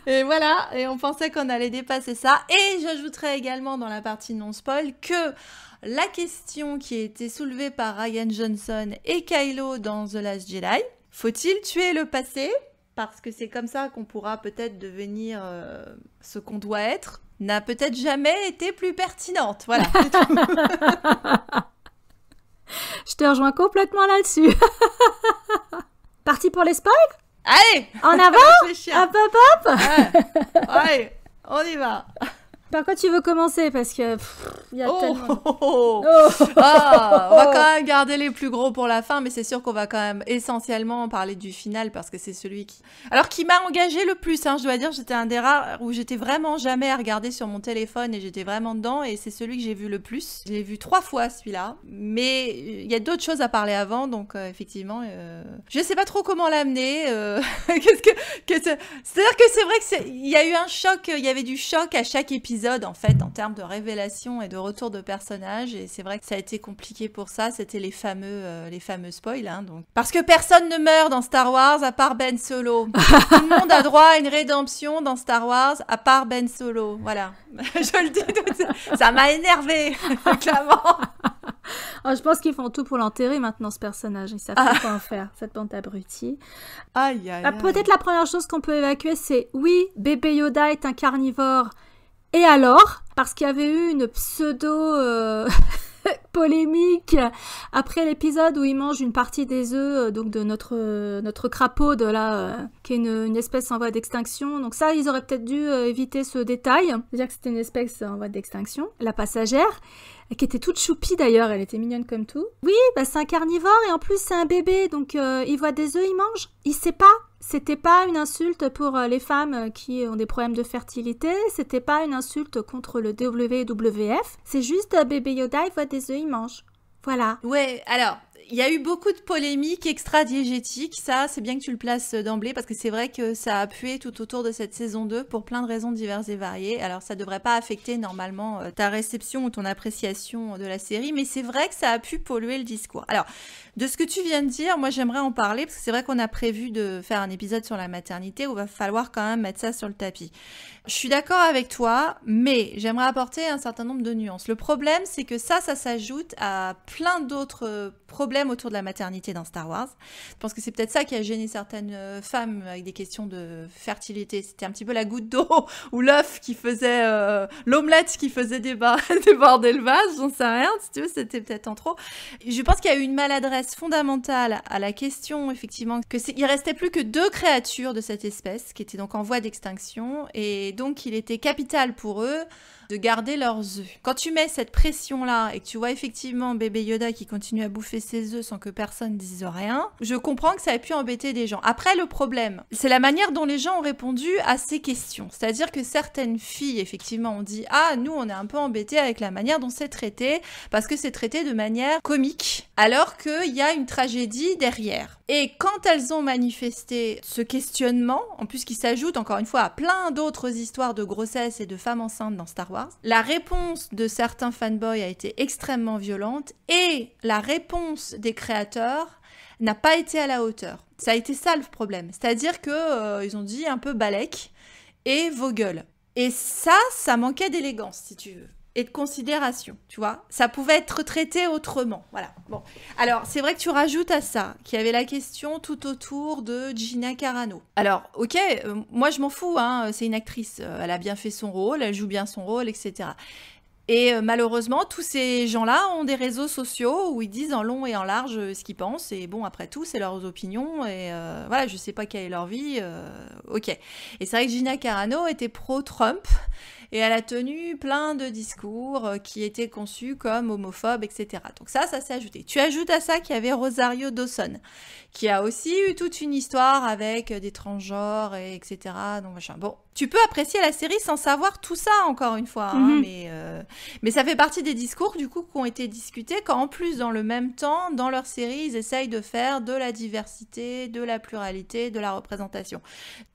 Et voilà. Et on pensait qu'on allait dépasser ça. Et j'ajouterais également dans la partie non-spoil que la question qui a été soulevée par Rian Johnson et Kylo dans The Last Jedi, faut-il tuer le passé ? Parce que c'est comme ça qu'on pourra peut-être devenir ce qu'on doit être, n'a peut-être jamais été plus pertinente. Voilà, c'est tout. Je te rejoins complètement là-dessus. Parti pour les spoils ? Allez, en avant. Hop, hop, hop. Ouais. Allez, on y va. Par quoi tu veux commencer? Parce que il y a tellement... On va quand même garder les plus gros pour la fin, mais c'est sûr qu'on va quand même essentiellement parler du final parce que c'est celui qui m'a engagé le plus. Je dois dire, j'étais un des rares où j'étais vraiment jamais à regarder sur mon téléphone et j'étais vraiment dedans et c'est celui que j'ai vu le plus. Je l'ai vu 3 fois celui-là, mais il y a d'autres choses à parler avant, donc effectivement, je sais pas trop comment l'amener. C'est-à-dire que c'est vrai que il y a eu un choc, il y avait du choc à chaque épisode. En fait, en termes de révélation et de retour de personnages, et c'est vrai que ça a été compliqué pour ça. C'était les fameux spoils, donc. Parce que personne ne meurt dans Star Wars à part Ben Solo. Tout le monde a droit à une rédemption dans Star Wars à part Ben Solo. Voilà, je le dis tout ça. Ça m'a énervé, clairement. Je pense qu'ils font tout pour l'enterrer maintenant, ce personnage. Ils savent pas quoi en faire, cette bande d'abrutis. Aïe. Peut-être la première chose qu'on peut évacuer, c'est oui, bébé Yoda est un carnivore. Et alors, parce qu'il y avait eu une pseudo polémique après l'épisode où il mange une partie des œufs donc de notre crapaud qui est une espèce en voie d'extinction. Donc ça, ils auraient peut-être dû éviter ce détail. C'est-à-dire que c'était une espèce en voie d'extinction. La passagère, qui était toute choupie d'ailleurs, elle était mignonne comme tout. Oui, c'est un carnivore et en plus c'est un bébé, donc il voit des œufs, il mange. Il sait pas. C'était pas une insulte pour les femmes qui ont des problèmes de fertilité, c'était pas une insulte contre le WWF, c'est juste bébé Yoda, il voit des œufs, il mange. Voilà. Ouais, alors, il y a eu beaucoup de polémiques extra-diégétiques, ça, c'est bien que tu le places d'emblée, parce que c'est vrai que ça a pué tout autour de cette saison 2 pour plein de raisons diverses et variées. Alors, ça devrait pas affecter normalement ta réception ou ton appréciation de la série, mais c'est vrai que ça a pu polluer le discours. Alors, de ce que tu viens de dire, moi j'aimerais en parler, parce que c'est vrai qu'on a prévu de faire un épisode sur la maternité où il va falloir quand même mettre ça sur le tapis. Je suis d'accord avec toi, mais j'aimerais apporter un certain nombre de nuances. Le problème, c'est que ça s'ajoute à plein d'autres problèmes autour de la maternité dans Star Wars. Je pense que c'est peut-être ça qui a gêné certaines femmes avec des questions de fertilité. C'était un petit peu la goutte d'eau ou l'œuf qui faisait... l'omelette qui faisait déborder le vase, j'en sais rien, si tu veux, c'était peut-être en trop. Je pense qu'il y a eu une maladresse fondamentale à la question, effectivement, il restait plus que 2 créatures de cette espèce qui étaient donc en voie d'extinction et donc il était capital pour eux de garder leurs œufs. Quand tu mets cette pression-là et que tu vois effectivement bébé Yoda qui continue à bouffer ses œufs sans que personne dise rien, je comprends que ça ait pu embêter des gens. Après, le problème, c'est la manière dont les gens ont répondu à ces questions. C'est-à-dire que certaines filles, effectivement, ont dit « Ah, nous, on est un peu embêtés avec la manière dont c'est traité, parce que c'est traité de manière comique, alors qu'il y a une tragédie derrière. » Et quand elles ont manifesté ce questionnement, en plus qui s'ajoute encore une fois à plein d'autres histoires de grossesse et de femmes enceintes dans Star Wars, la réponse de certains fanboys a été extrêmement violente et la réponse des créateurs n'a pas été à la hauteur. Ça a été ça le problème. C'est-à-dire que ils ont dit un peu balèque et vos gueules. Et ça manquait d'élégance, si tu veux. Et de considération, tu vois. Ça pouvait être traité autrement, voilà. Bon, alors c'est vrai que tu rajoutes à ça qu'il y avait la question tout autour de Gina Carano. Alors, ok, moi je m'en fous, hein, c'est une actrice, elle a bien fait son rôle, elle joue bien son rôle, etc. Et malheureusement, tous ces gens-là ont des réseaux sociaux où ils disent en long et en large ce qu'ils pensent. Et bon, après tout, c'est leurs opinions. Et voilà, je sais pas quelle est leur vie. Ok. Et c'est vrai que Gina Carano était pro-Trump. Et elle a tenu plein de discours qui étaient conçus comme homophobes, etc. Donc ça s'est ajouté. Tu ajoutes à ça qu'il y avait Rosario Dawson, qui a aussi eu toute une histoire avec des transgenres, et etc. Donc machin. Bon, tu peux apprécier la série sans savoir tout ça, encore une fois. Hein, mais ça fait partie des discours, du coup, qui ont été discutés, quand en plus, dans le même temps, dans leur série, ils essayent de faire de la diversité, de la pluralité, de la représentation.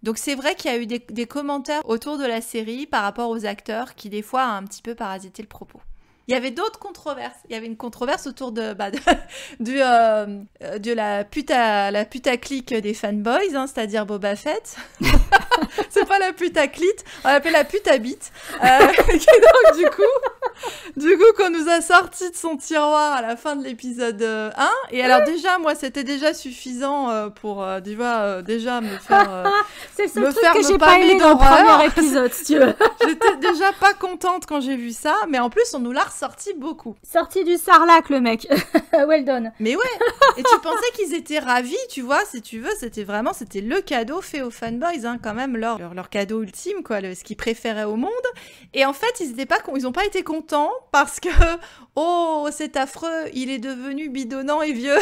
Donc c'est vrai qu'il y a eu des commentaires autour de la série par rapport aux acteurs qui, des fois, a un petit peu parasité le propos. Il y avait d'autres controverses. Il y avait une controverse autour de la putaclic des fanboys, hein, c'est-à-dire Boba Fett. C'est pas la putaclite, on l'appelait la putabite. Qui donc, du coup, qu'on nous a sorti de son tiroir à la fin de l'épisode 1. Et alors déjà, moi, c'était déjà suffisant pour, déjà me faire... c'est le seul truc que j'ai pas aimé dans le premier épisode, si tu veux. J'étais déjà pas contente quand j'ai vu ça, mais en plus, on nous l'a ressorti beaucoup. Sorti du sarlac, le mec. Well done. Mais ouais, et tu pensais qu'ils étaient ravis, tu vois, si tu veux, c'était le cadeau fait aux fanboys, hein, quand même, leur cadeau ultime, quoi, ce qu'ils préféraient au monde. Et en fait, ils ont pas été contents parce que, oh, c'est affreux, il est devenu bidonnant et vieux.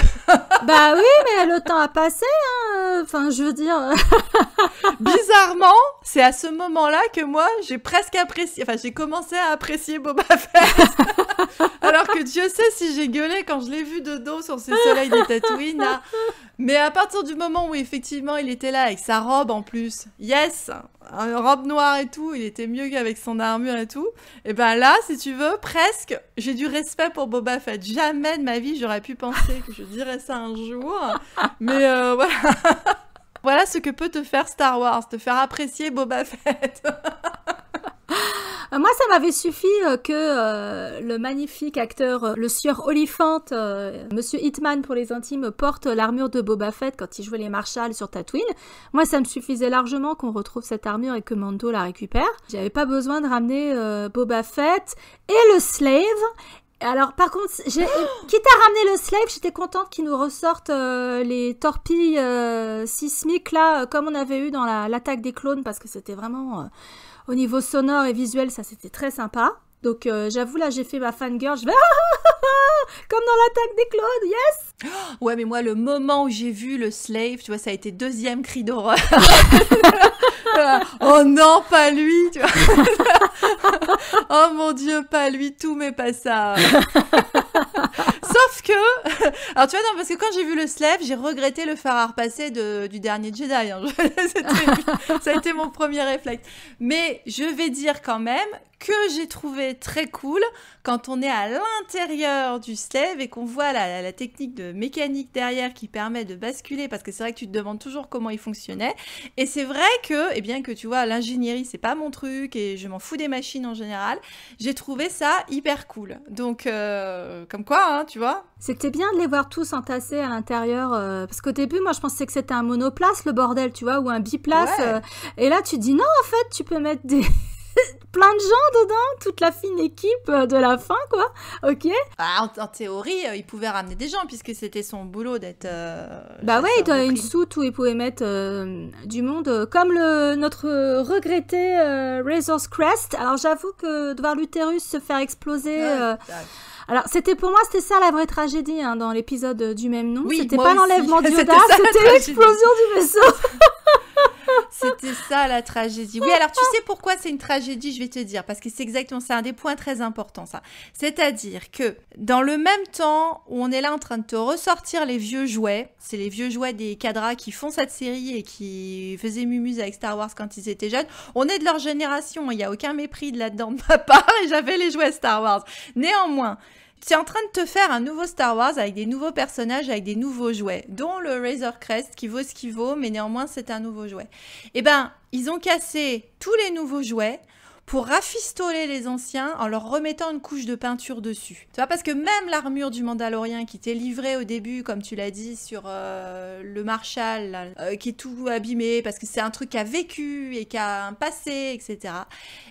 Bah oui, mais le temps a passé, hein. Enfin, je veux dire... Bizarrement, c'est à ce moment-là que moi, j'ai commencé à apprécier Boba Fett. Alors que Dieu sait si j'ai gueulé quand je l'ai vu de dos sur ces soleils des Tatooine. Là. Mais à partir du moment où effectivement il était là avec sa robe en plus, yes, une robe noire et tout, il était mieux qu'avec son armure et tout. Et ben là, si tu veux, presque, j'ai du respect pour Boba Fett. Jamais de ma vie j'aurais pu penser que je dirais ça un jour. Mais voilà. Voilà ce que peut te faire Star Wars, te faire apprécier Boba Fett. Moi, ça m'avait suffi que le magnifique acteur, le sieur Oliphant, Monsieur Hitman pour les intimes, porte l'armure de Boba Fett quand il jouait les Marshals sur Tatooine. Moi, ça me suffisait largement qu'on retrouve cette armure et que Mando la récupère. J'avais pas besoin de ramener Boba Fett et le Slave. Alors, par contre, quitte à ramener le Slave, j'étais contente qu'ils nous ressortent les torpilles sismiques, là, comme on avait eu dans l'attaque des clones, parce que c'était vraiment... au niveau sonore et visuel, ça c'était très sympa. Donc j'avoue, là j'ai fait ma fangirl, je vais comme dans l'attaque des clones, yes. Ouais, mais moi le moment où j'ai vu le Slave, tu vois, ça a été deuxième cri d'horreur. Oh non, pas lui, tu vois. Oh mon Dieu, pas lui, tout mais pas ça. Sauf que, alors tu vois, non, parce que quand j'ai vu le Slave, j'ai regretté le fer à repasser du dernier Jedi. Hein. Ça a été mon premier réflexe. Mais je vais dire quand même que j'ai trouvé très cool quand on est à l'intérieur du Slave et qu'on voit la technique de mécanique derrière qui permet de basculer, parce que c'est vrai que tu te demandes toujours comment il fonctionnait. Et c'est vrai que, eh bien que tu vois, l'ingénierie, c'est pas mon truc et je m'en fous des machines en général, j'ai trouvé ça hyper cool. Donc, comme quoi, hein, tu vois. C'était bien de les voir tous entassés à l'intérieur, parce qu'au début, moi, je pensais que c'était un monoplace, le bordel, tu vois, ou un biplace. Ouais. Et là, tu te dis, non, en fait, tu peux mettre plein de gens dedans, toute la fine équipe de la fin, quoi. Ok. Ah, en théorie, il pouvait ramener des gens, puisque c'était son boulot d'être... bah ouais, il a une soute où il pouvait mettre du monde, comme notre regretté Razor's Crest. Alors, j'avoue que de voir l'utérus se faire exploser... Alors, pour moi, c'était ça la vraie tragédie, hein, dans l'épisode du même nom. Oui, c'était pas l'enlèvement de Yoda, c'était l'explosion du vaisseau. C'était ça la tragédie. Oui, alors tu sais pourquoi c'est une tragédie, je vais te dire, parce que c'est exactement ça, un des points très importants, ça. C'est-à-dire que dans le même temps où on est là en train de te ressortir les vieux jouets, c'est les vieux jouets des cadras qui font cette série et qui faisaient mumuse avec Star Wars quand ils étaient jeunes, on est de leur génération, il n'y a aucun mépris là-dedans de ma part, et j'avais les jouets Star Wars. Néanmoins, tu es en train de te faire un nouveau Star Wars avec des nouveaux personnages, avec des nouveaux jouets, dont le Razor Crest qui vaut ce qu'il vaut, mais néanmoins c'est un nouveau jouet. Eh ben, ils ont cassé tous les nouveaux jouets pour rafistoler les anciens en leur remettant une couche de peinture dessus. Tu vois, parce que même l'armure du Mandalorien qui t'est livrée au début, comme tu l'as dit, sur le Marshal, là, qui est tout abîmé, parce que c'est un truc qui a vécu et qui a un passé, etc.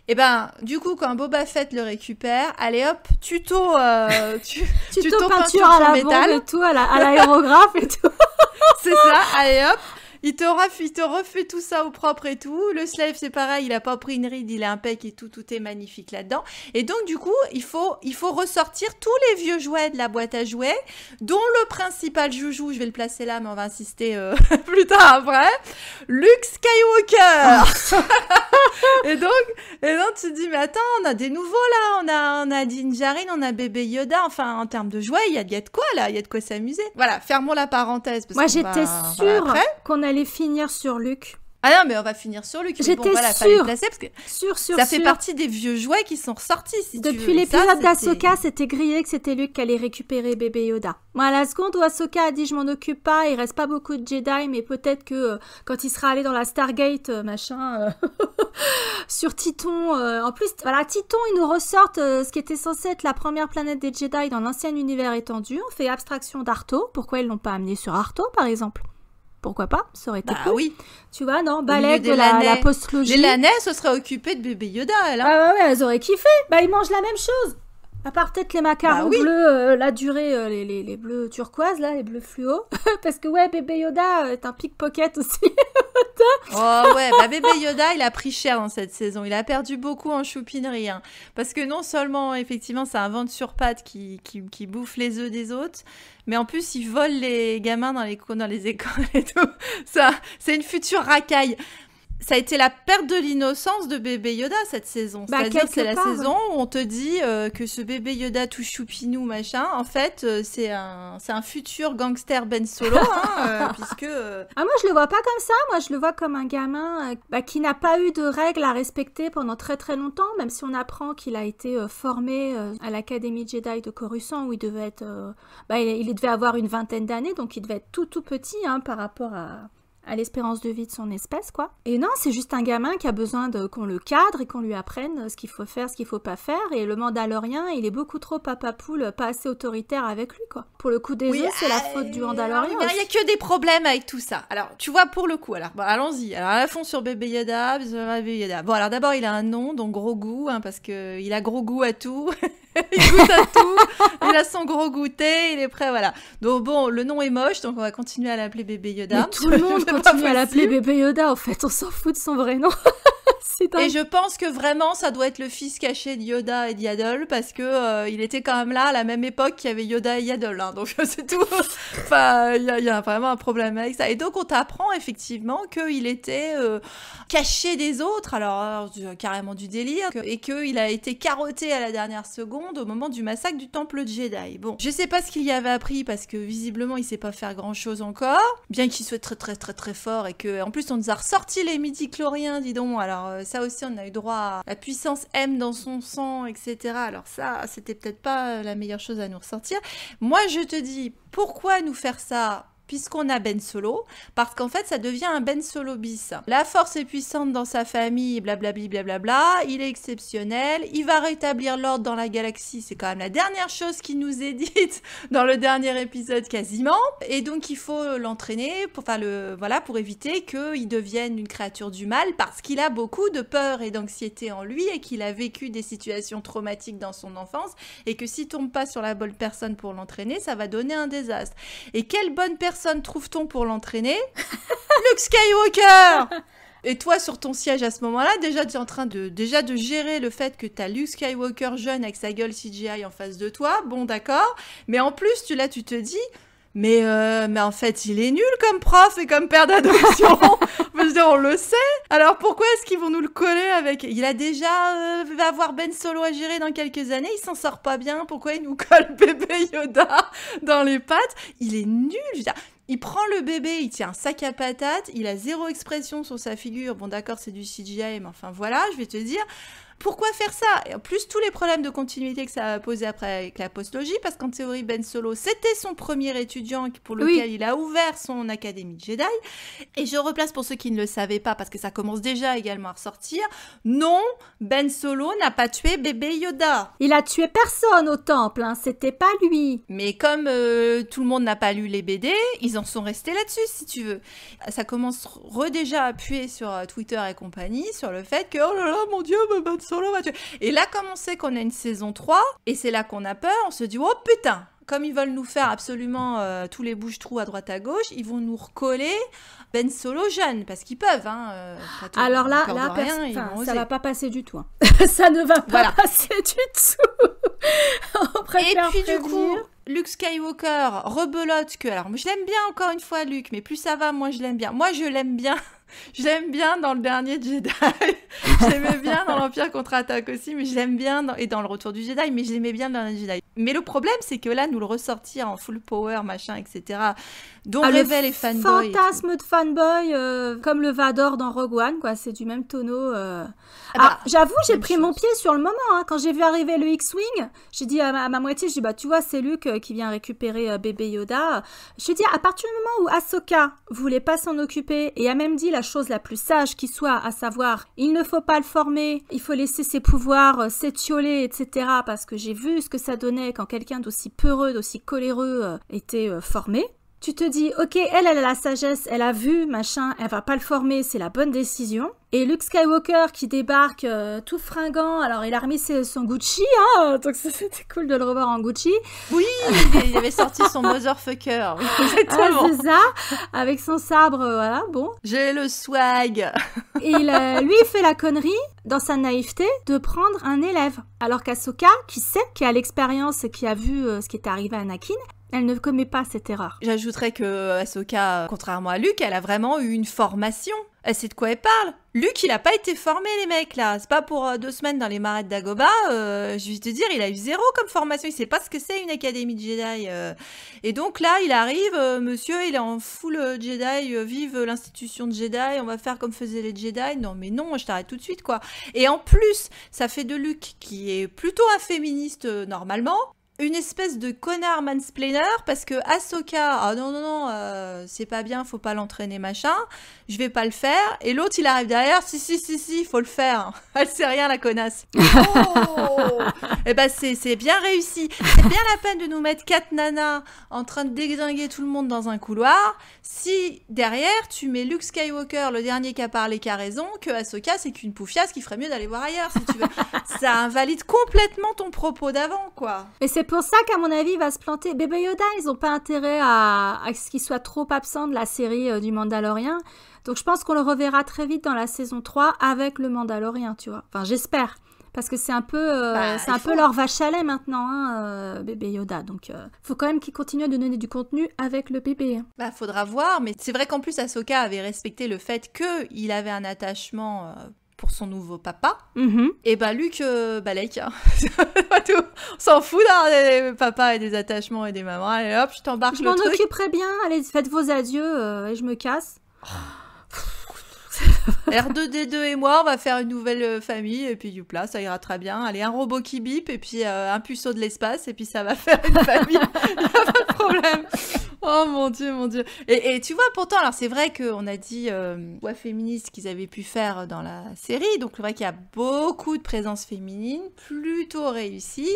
Et ben, du coup, quand Boba Fett le récupère, allez hop, tuto peinture à la bombe et tout, à l'aérographe et tout. C'est ça, allez hop. Il te refait tout ça au propre et tout. Le slave, c'est pareil, il a pas pris une ride, il est impec et tout est magnifique là-dedans. Et donc, du coup, il faut ressortir tous les vieux jouets de la boîte à jouets, dont le principal joujou, je vais le placer là, mais on va insister plus tard après, Luke Skywalker. Et donc, tu te dis, mais attends, on a des nouveaux là, on a Din Djarin, on a bébé Yoda, enfin, en termes de jouets, il y a de quoi là, il y a de quoi s'amuser. Voilà, fermons la parenthèse. Parce moi, j'étais sûre qu'on allait finir sur Luke. Ah non, mais on va finir sur Luke. J'étais fallait le placer parce que ça fait partie des vieux jouets qui sont ressortis. Depuis l'épisode d'Ahsoka, c'était grillé que c'était Luke qui allait récupérer bébé Yoda. Moi, à la seconde où Ahsoka a dit je m'en occupe pas, il reste pas beaucoup de Jedi, mais peut-être que quand il sera allé dans la Stargate, sur Titon, en plus, voilà, Titon, ils nous ressortent ce qui était censé être la première planète des Jedi dans l'ancien univers étendu. On fait abstraction d'Arto. Pourquoi ils l'ont pas amené sur Arto, par exemple? Pourquoi pas? Ça aurait été cool. Oui. Tu vois, non? Balèque de la postlogie. Les Lanais se seraient occupés de bébé Yoda, elle. Hein. Ah ouais, elles auraient kiffé. Bah, ils mangent la même chose. À part peut-être les macarons bleus, la durée, les bleus turquoise, là, les bleus fluo. Parce que, ouais, bébé Yoda est un pickpocket aussi. Oh ouais, bah bébé Yoda, il a pris cher dans cette saison. Il a perdu beaucoup en choupinerie. Hein. Parce que non seulement, effectivement, c'est un ventre sur pattes qui bouffe les œufs des autres, mais en plus, il vole les gamins dans les écoles et tout. Ça, c'est une future racaille. Ça a été la perte de l'innocence de bébé Yoda cette saison. C'est-à-dire c'est la saison où on te dit que ce bébé Yoda tout choupinou machin, en fait, c'est un futur gangster Ben Solo, puisque... Ah, moi, je le vois pas comme ça. Moi, je le vois comme un gamin qui n'a pas eu de règles à respecter pendant très très longtemps, même si on apprend qu'il a été formé à l'Académie Jedi de Coruscant, où il devait être... il devait avoir une vingtaine d'années, donc il devait être tout petit par rapport à l'espérance de vie de son espèce, quoi. Et non, c'est juste un gamin qui a besoin qu'on le cadre et qu'on lui apprenne ce qu'il faut faire, ce qu'il faut pas faire. Et le Mandalorien, il est beaucoup trop papa poule, pas assez autoritaire avec lui, quoi. Pour le coup des œufs, c'est la faute du Mandalorien. Il n'y a que des problèmes avec tout ça. Alors, tu vois, pour le coup, alors, bon, allons-y. Alors, à fond sur bébé Yoda, Bon, alors d'abord, il a un nom, donc gros goût, parce que il a gros goût à tout. Il goûte à tout, il a son gros goûter, il est prêt, voilà. Donc bon, le nom est moche, donc on va continuer à l'appeler bébé Yoda. Mais tout le monde continue à l'appeler bébé Yoda, en fait, on s'en fout de son vrai nom. Et je pense que vraiment, ça doit être le fils caché de Yoda et d'Yaddle, parce que il était quand même là à la même époque qu'il y avait Yoda et Yaddle, donc c'est tout. Enfin, il y a vraiment un problème avec ça. Et donc, on t'apprend effectivement qu'il était caché des autres, alors carrément du délire, et qu'il a été carotté à la dernière seconde au moment du massacre du Temple Jedi. Bon, je sais pas ce qu'il y avait appris, parce que visiblement, il sait pas faire grand-chose encore, bien qu'il soit très très très très fort, et que en plus, on nous a ressorti les midi-chloriens, dis donc, alors... ça aussi, on a eu droit à la puissance M dans son sang, etc. Alors ça, c'était peut-être pas la meilleure chose à nous ressortir. Moi, je te dis, pourquoi nous faire ça puisqu'on a Ben Solo, parce qu'en fait, ça devient un Ben Solo bis. La force est puissante dans sa famille, blablabli, blablabla, il est exceptionnel, il va rétablir l'ordre dans la galaxie, c'est quand même la dernière chose qui nous est dite dans le dernier épisode quasiment, et donc il faut l'entraîner, pour éviter qu'il devienne une créature du mal, parce qu'il a beaucoup de peur et d'anxiété en lui, et qu'il a vécu des situations traumatiques dans son enfance, et que s'il tombe pas sur la bonne personne pour l'entraîner, ça va donner un désastre. Et quelle bonne personne trouve-t-on pour l'entraîner? Luke Skywalker. Et toi, sur ton siège à ce moment-là, déjà, tu es en train de gérer le fait que tu as Luke Skywalker jeune avec sa gueule CGI en face de toi. Bon, d'accord. Mais en plus, tu te dis, Mais en fait, il est nul comme prof et comme père d'adoption. Je veux dire, on le sait. Alors pourquoi est-ce qu'ils vont nous le coller avec... Il a déjà va avoir Ben Solo à gérer dans quelques années, il s'en sort pas bien. Pourquoi il nous colle bébé Yoda dans les pattes? Il est nul, je veux dire. Il prend le bébé, il tient un sac à patates, il a 0 expression sur sa figure. Bon d'accord, c'est du CGI, mais enfin voilà, je vais te dire... Pourquoi faire ça? Et en plus, tous les problèmes de continuité que ça a posé après avec la postlogie, parce qu'en théorie, Ben Solo, c'était son premier étudiant pour lequel il a ouvert son académie de Jedi. Et je replace pour ceux qui ne le savaient pas, parce que ça commence déjà également à ressortir. Non, Ben Solo n'a pas tué bébé Yoda. Il a tué personne au temple, hein, c'était pas lui. Mais comme tout le monde n'a pas lu les BD, ils en sont restés là-dessus, si tu veux. Ça commence déjà à appuyer sur Twitter et compagnie, sur le fait que, oh là là, mon Dieu, Ben Solo va tuer. Et là, comme on sait qu'on a une saison 3, et c'est là qu'on a peur, on se dit, oh putain, comme ils veulent nous faire absolument tous les bouche-trous à droite à gauche, ils vont nous recoller Ben Solo jeune, parce qu'ils peuvent. Alors là, ça va pas passer du tout. Hein. Ça ne va pas passer du tout. Et puis du coup, Luke Skywalker rebelote que... Alors, je l'aime bien encore une fois, Luke, mais plus ça va, moins je l'aime bien. Moi, je l'aime bien. Je l'aime bien dans le dernier Jedi. Je l'aimais bien dans l'Empire contre-attaque aussi, mais je l'aime bien et dans le Retour du Jedi, mais je l'aimais bien dans le dernier Jedi. Mais le problème, c'est que là, nous le ressortir en full power, machin, etc., dont rêvaient les fanboys. Fantasme de fanboy, comme le Vador dans Rogue One, quoi. C'est du même tonneau. J'avoue, j'ai pris mon pied sur le moment. Hein. Quand j'ai vu arriver le X-Wing, j'ai dit à ma moitié, je dis, bah, tu vois, c'est Luke qui vient récupérer bébé Yoda. Je dis, à partir du moment où Ahsoka voulait pas s'en occuper et a même dit la chose la plus sage qui soit, à savoir, il ne faut pas le former, il faut laisser ses pouvoirs s'étioler, etc. Parce que j'ai vu ce que ça donnait quand quelqu'un d'aussi peureux, d'aussi coléreux était formé. Tu te dis, ok, elle a la sagesse, elle a vu, machin, elle va pas le former, c'est la bonne décision. Et Luke Skywalker qui débarque tout fringant, alors il a remis son Gucci, hein, donc c'était cool de le revoir en Gucci. Oui, il avait sorti son motherfucker, oui, exactement. C'est ça, avec son sabre, voilà, bon. J'ai le swag. Et lui, il fait la connerie, dans sa naïveté, de prendre un élève. Alors qu'Ahsoka, qui a l'expérience et qui a vu ce qui est arrivé à Anakin, elle ne commet pas cette erreur. J'ajouterais que Ahsoka, contrairement à Luke, elle a vraiment eu une formation. Elle sait de quoi elle parle. Luke, il a pas été formé, les mecs, là. C'est pas pour 2 semaines dans les marais de Dagobah. Je vais te dire, il a eu 0 comme formation. Il sait pas ce que c'est une académie de Jedi. Et donc là, il arrive, monsieur, il est en full Jedi. Vive l'institution de Jedi. On va faire comme faisaient les Jedi. Non, mais non, je t'arrête tout de suite, quoi. Et en plus, ça fait de Luke, qui est plutôt un féministe normalement, une espèce de connard mansplainer parce que Ahsoka, ah non, c'est pas bien, faut pas l'entraîner, machin, je vais pas le faire. Et l'autre, il arrive derrière, si, faut le faire. Elle sait rien, la connasse. Oh et ben, c'est bien réussi. C'est bien la peine de nous mettre 4 nanas en train de déglinguer tout le monde dans un couloir si derrière, tu mets Luke Skywalker, le dernier qui a parlé, qui a raison, que Ahsoka, c'est qu'une poufiasse qu'il ferait mieux d'aller voir ailleurs, si tu veux. Ça invalide complètement ton propos d'avant, quoi. Et c'est pour ça qu'à mon avis, il va se planter. Bébé Yoda, ils n'ont pas intérêt à ce qu'il soit trop absent de la série du Mandalorien. Donc je pense qu'on le reverra très vite dans la saison 3 avec le Mandalorien, tu vois. Enfin, j'espère. Parce que c'est un peu, leur vache à lait maintenant, hein, bébé Yoda. Donc, faut quand même qu'il continue de donner du contenu avec le bébé. Bah, faudra voir. Mais c'est vrai qu'en plus, Ahsoka avait respecté le fait qu'il avait un attachement... pour son nouveau papa. Et bah Luke, Balek, hein. On s'en fout d'avoir des papas et des attachements et des mamans. Allez hop, je t'embarque le truc. Je m'en occuperai bien. Allez, faites vos adieux et je me casse. R2D2 et moi, on va faire une nouvelle famille et puis youpla, ça ira très bien. Allez, un robot qui bip et puis un puceau de l'espace et puis ça va faire une famille. Il n'y a pas de problème. Oh mon Dieu. Et tu vois, pourtant, alors c'est vrai qu'on a dit voix féministe qu'ils avaient pu faire dans la série, donc c'est vrai qu'il y a beaucoup de présence féminine, plutôt réussie.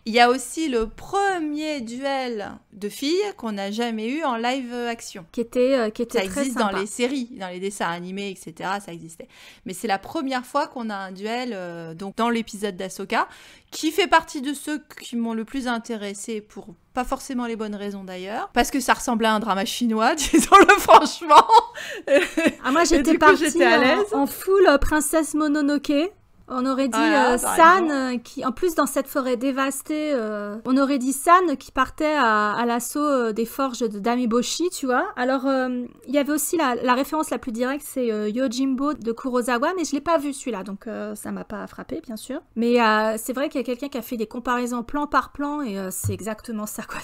Il y a aussi le premier duel de filles qu'on n'a jamais eu en live action. Qui était ça très existe sympa. dans les séries, dans les dessins animés, etc. Ça existait. Mais c'est la première fois qu'on a un duel donc dans l'épisode d'Ahsoka, qui fait partie de ceux qui m'ont le plus intéressé pour pas forcément les bonnes raisons d'ailleurs, parce que ça ressemblait à un drama chinois, disons-le franchement. Moi j'étais partie en full princesse Mononoke. On aurait dit San, qui, en plus, dans cette forêt dévastée, on aurait dit San qui partait à l'assaut des forges de Damiboshi, tu vois. Alors, il y avait aussi la référence la plus directe, c'est Yojimbo de Kurosawa, mais je l'ai pas vu celui-là, donc ça m'a pas frappé, bien sûr. Mais c'est vrai qu'il y a quelqu'un qui a fait des comparaisons plan par plan, et c'est exactement ça, quoi.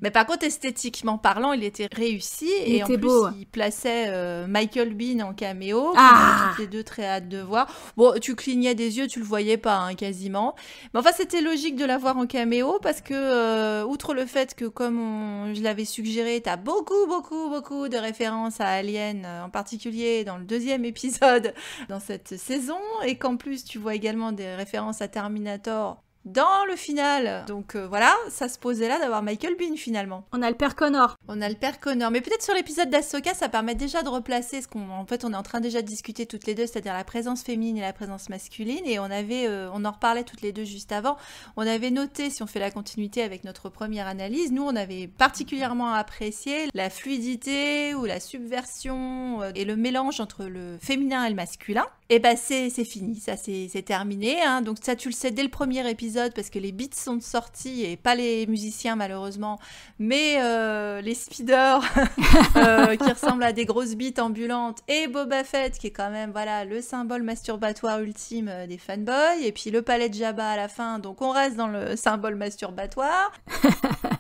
Mais par contre, esthétiquement parlant, il était réussi, et en plus, beau. Il plaçait Michael Biehn en caméo, toutes les deux très hâte de voir. Bon, tu clignais des yeux, tu le voyais pas, hein, quasiment. Mais enfin, c'était logique de l'avoir en caméo, parce que, outre le fait que, comme je l'avais suggéré, t'as beaucoup de références à Alien, en particulier dans le 2e épisode dans cette saison, et qu'en plus, tu vois également des références à Terminator dans le final. Donc voilà, ça se posait là d'avoir Michael Biehn finalement. On a le père Connor. Mais peut-être sur l'épisode d'Ahsoka, ça permet déjà de replacer ce qu'en fait on est en train déjà de discuter toutes les deux, c'est-à-dire la présence féminine et la présence masculine. Et on en reparlait toutes les deux juste avant. On avait noté, si on fait la continuité avec notre première analyse, nous on avait particulièrement apprécié la fluidité ou la subversion et le mélange entre le féminin et le masculin. Et bah c'est fini, ça c'est terminé, hein. Donc ça tu le sais dès le premier épisode parce que les beats sont sortis et pas les musiciens malheureusement, mais les speeders qui ressemblent à des grosses bites ambulantes, et Boba Fett qui est quand même voilà le symbole masturbatoire ultime des fanboys, et puis le palais de Jabba à la fin, donc on reste dans le symbole masturbatoire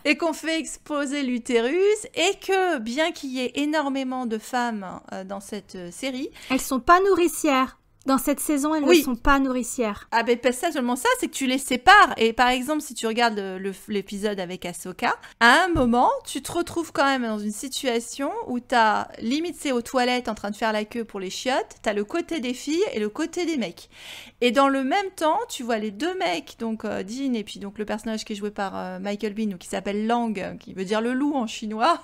et qu'on fait exploser l'utérus, et que bien qu'il y ait énormément de femmes dans cette série, elles sont pas nourricières. Dans cette saison, elles ne sont pas nourricières. Ah ben pas ça, seulement ça, c'est que tu les sépares. Et par exemple, si tu regardes l'épisode avec Ahsoka, à un moment, tu te retrouves quand même dans une situation où t'as, limite c'est aux toilettes en train de faire la queue pour les chiottes, t'as le côté des filles et le côté des mecs. Et dans le même temps, tu vois les deux mecs, donc Dean et puis donc le personnage qui est joué par Michael Biehn, qui s'appelle Lang, qui veut dire le loup en chinois.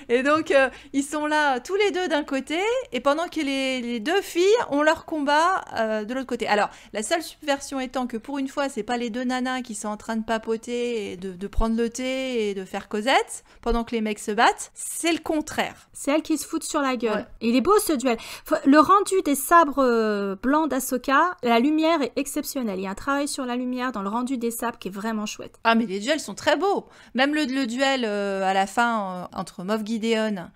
Et donc ils sont là tous les deux d'un côté, et pendant que les deux filles ont leur combat de l'autre côté. Alors, la seule subversion étant que pour une fois, c'est pas les deux nanas qui sont en train de papoter et de prendre le thé et de faire Cosette pendant que les mecs se battent, c'est le contraire. C'est elles qui se foutent sur la gueule. Ouais. Et il est beau ce duel. Le rendu des sabres blancs d'Ahsoka, la lumière est exceptionnelle. Il y a un travail sur la lumière dans le rendu des sabres qui est vraiment chouette. Ah, mais les duels sont très beaux. Même le duel à la fin entre Moff Gideon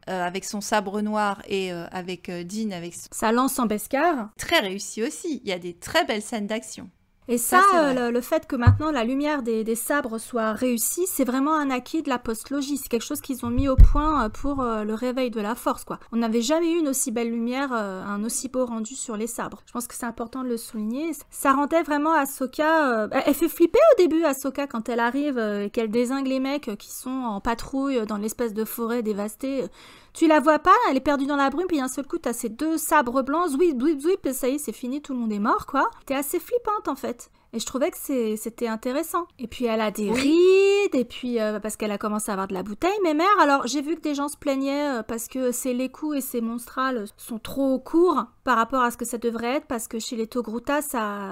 avec son sabre noir et avec Dean avec sa lance en Beskar. Très réussi aussi. Il y a des très belles scènes d'action. Et ça le fait que maintenant la lumière des sabres soit réussie, c'est vraiment un acquis de la postlogie. C'est quelque chose qu'ils ont mis au point pour le réveil de la force, quoi. On n'avait jamais eu une aussi belle lumière, un aussi beau rendu sur les sabres. Je pense que c'est important de le souligner. Ça rendait vraiment Ahsoka... elle fait flipper au début, Ahsoka, quand elle arrive et qu'elle dézingue les mecs qui sont en patrouille dans l'espèce de forêt dévastée. Tu la vois pas, elle est perdue dans la brume, puis d'un seul coup, t'as ces deux sabres blancs, zwip, zwip, zwip, et ça y est, c'est fini, tout le monde est mort, quoi. T'es assez flippante, en fait. Et je trouvais que c'était intéressant. Et puis, elle a des rides, et puis, parce qu'elle a commencé à avoir de la bouteille, mais mère, alors, j'ai vu que des gens se plaignaient parce que ses lécous et ses monstrales sont trop courts par rapport à ce que ça devrait être, parce que chez les Togruta,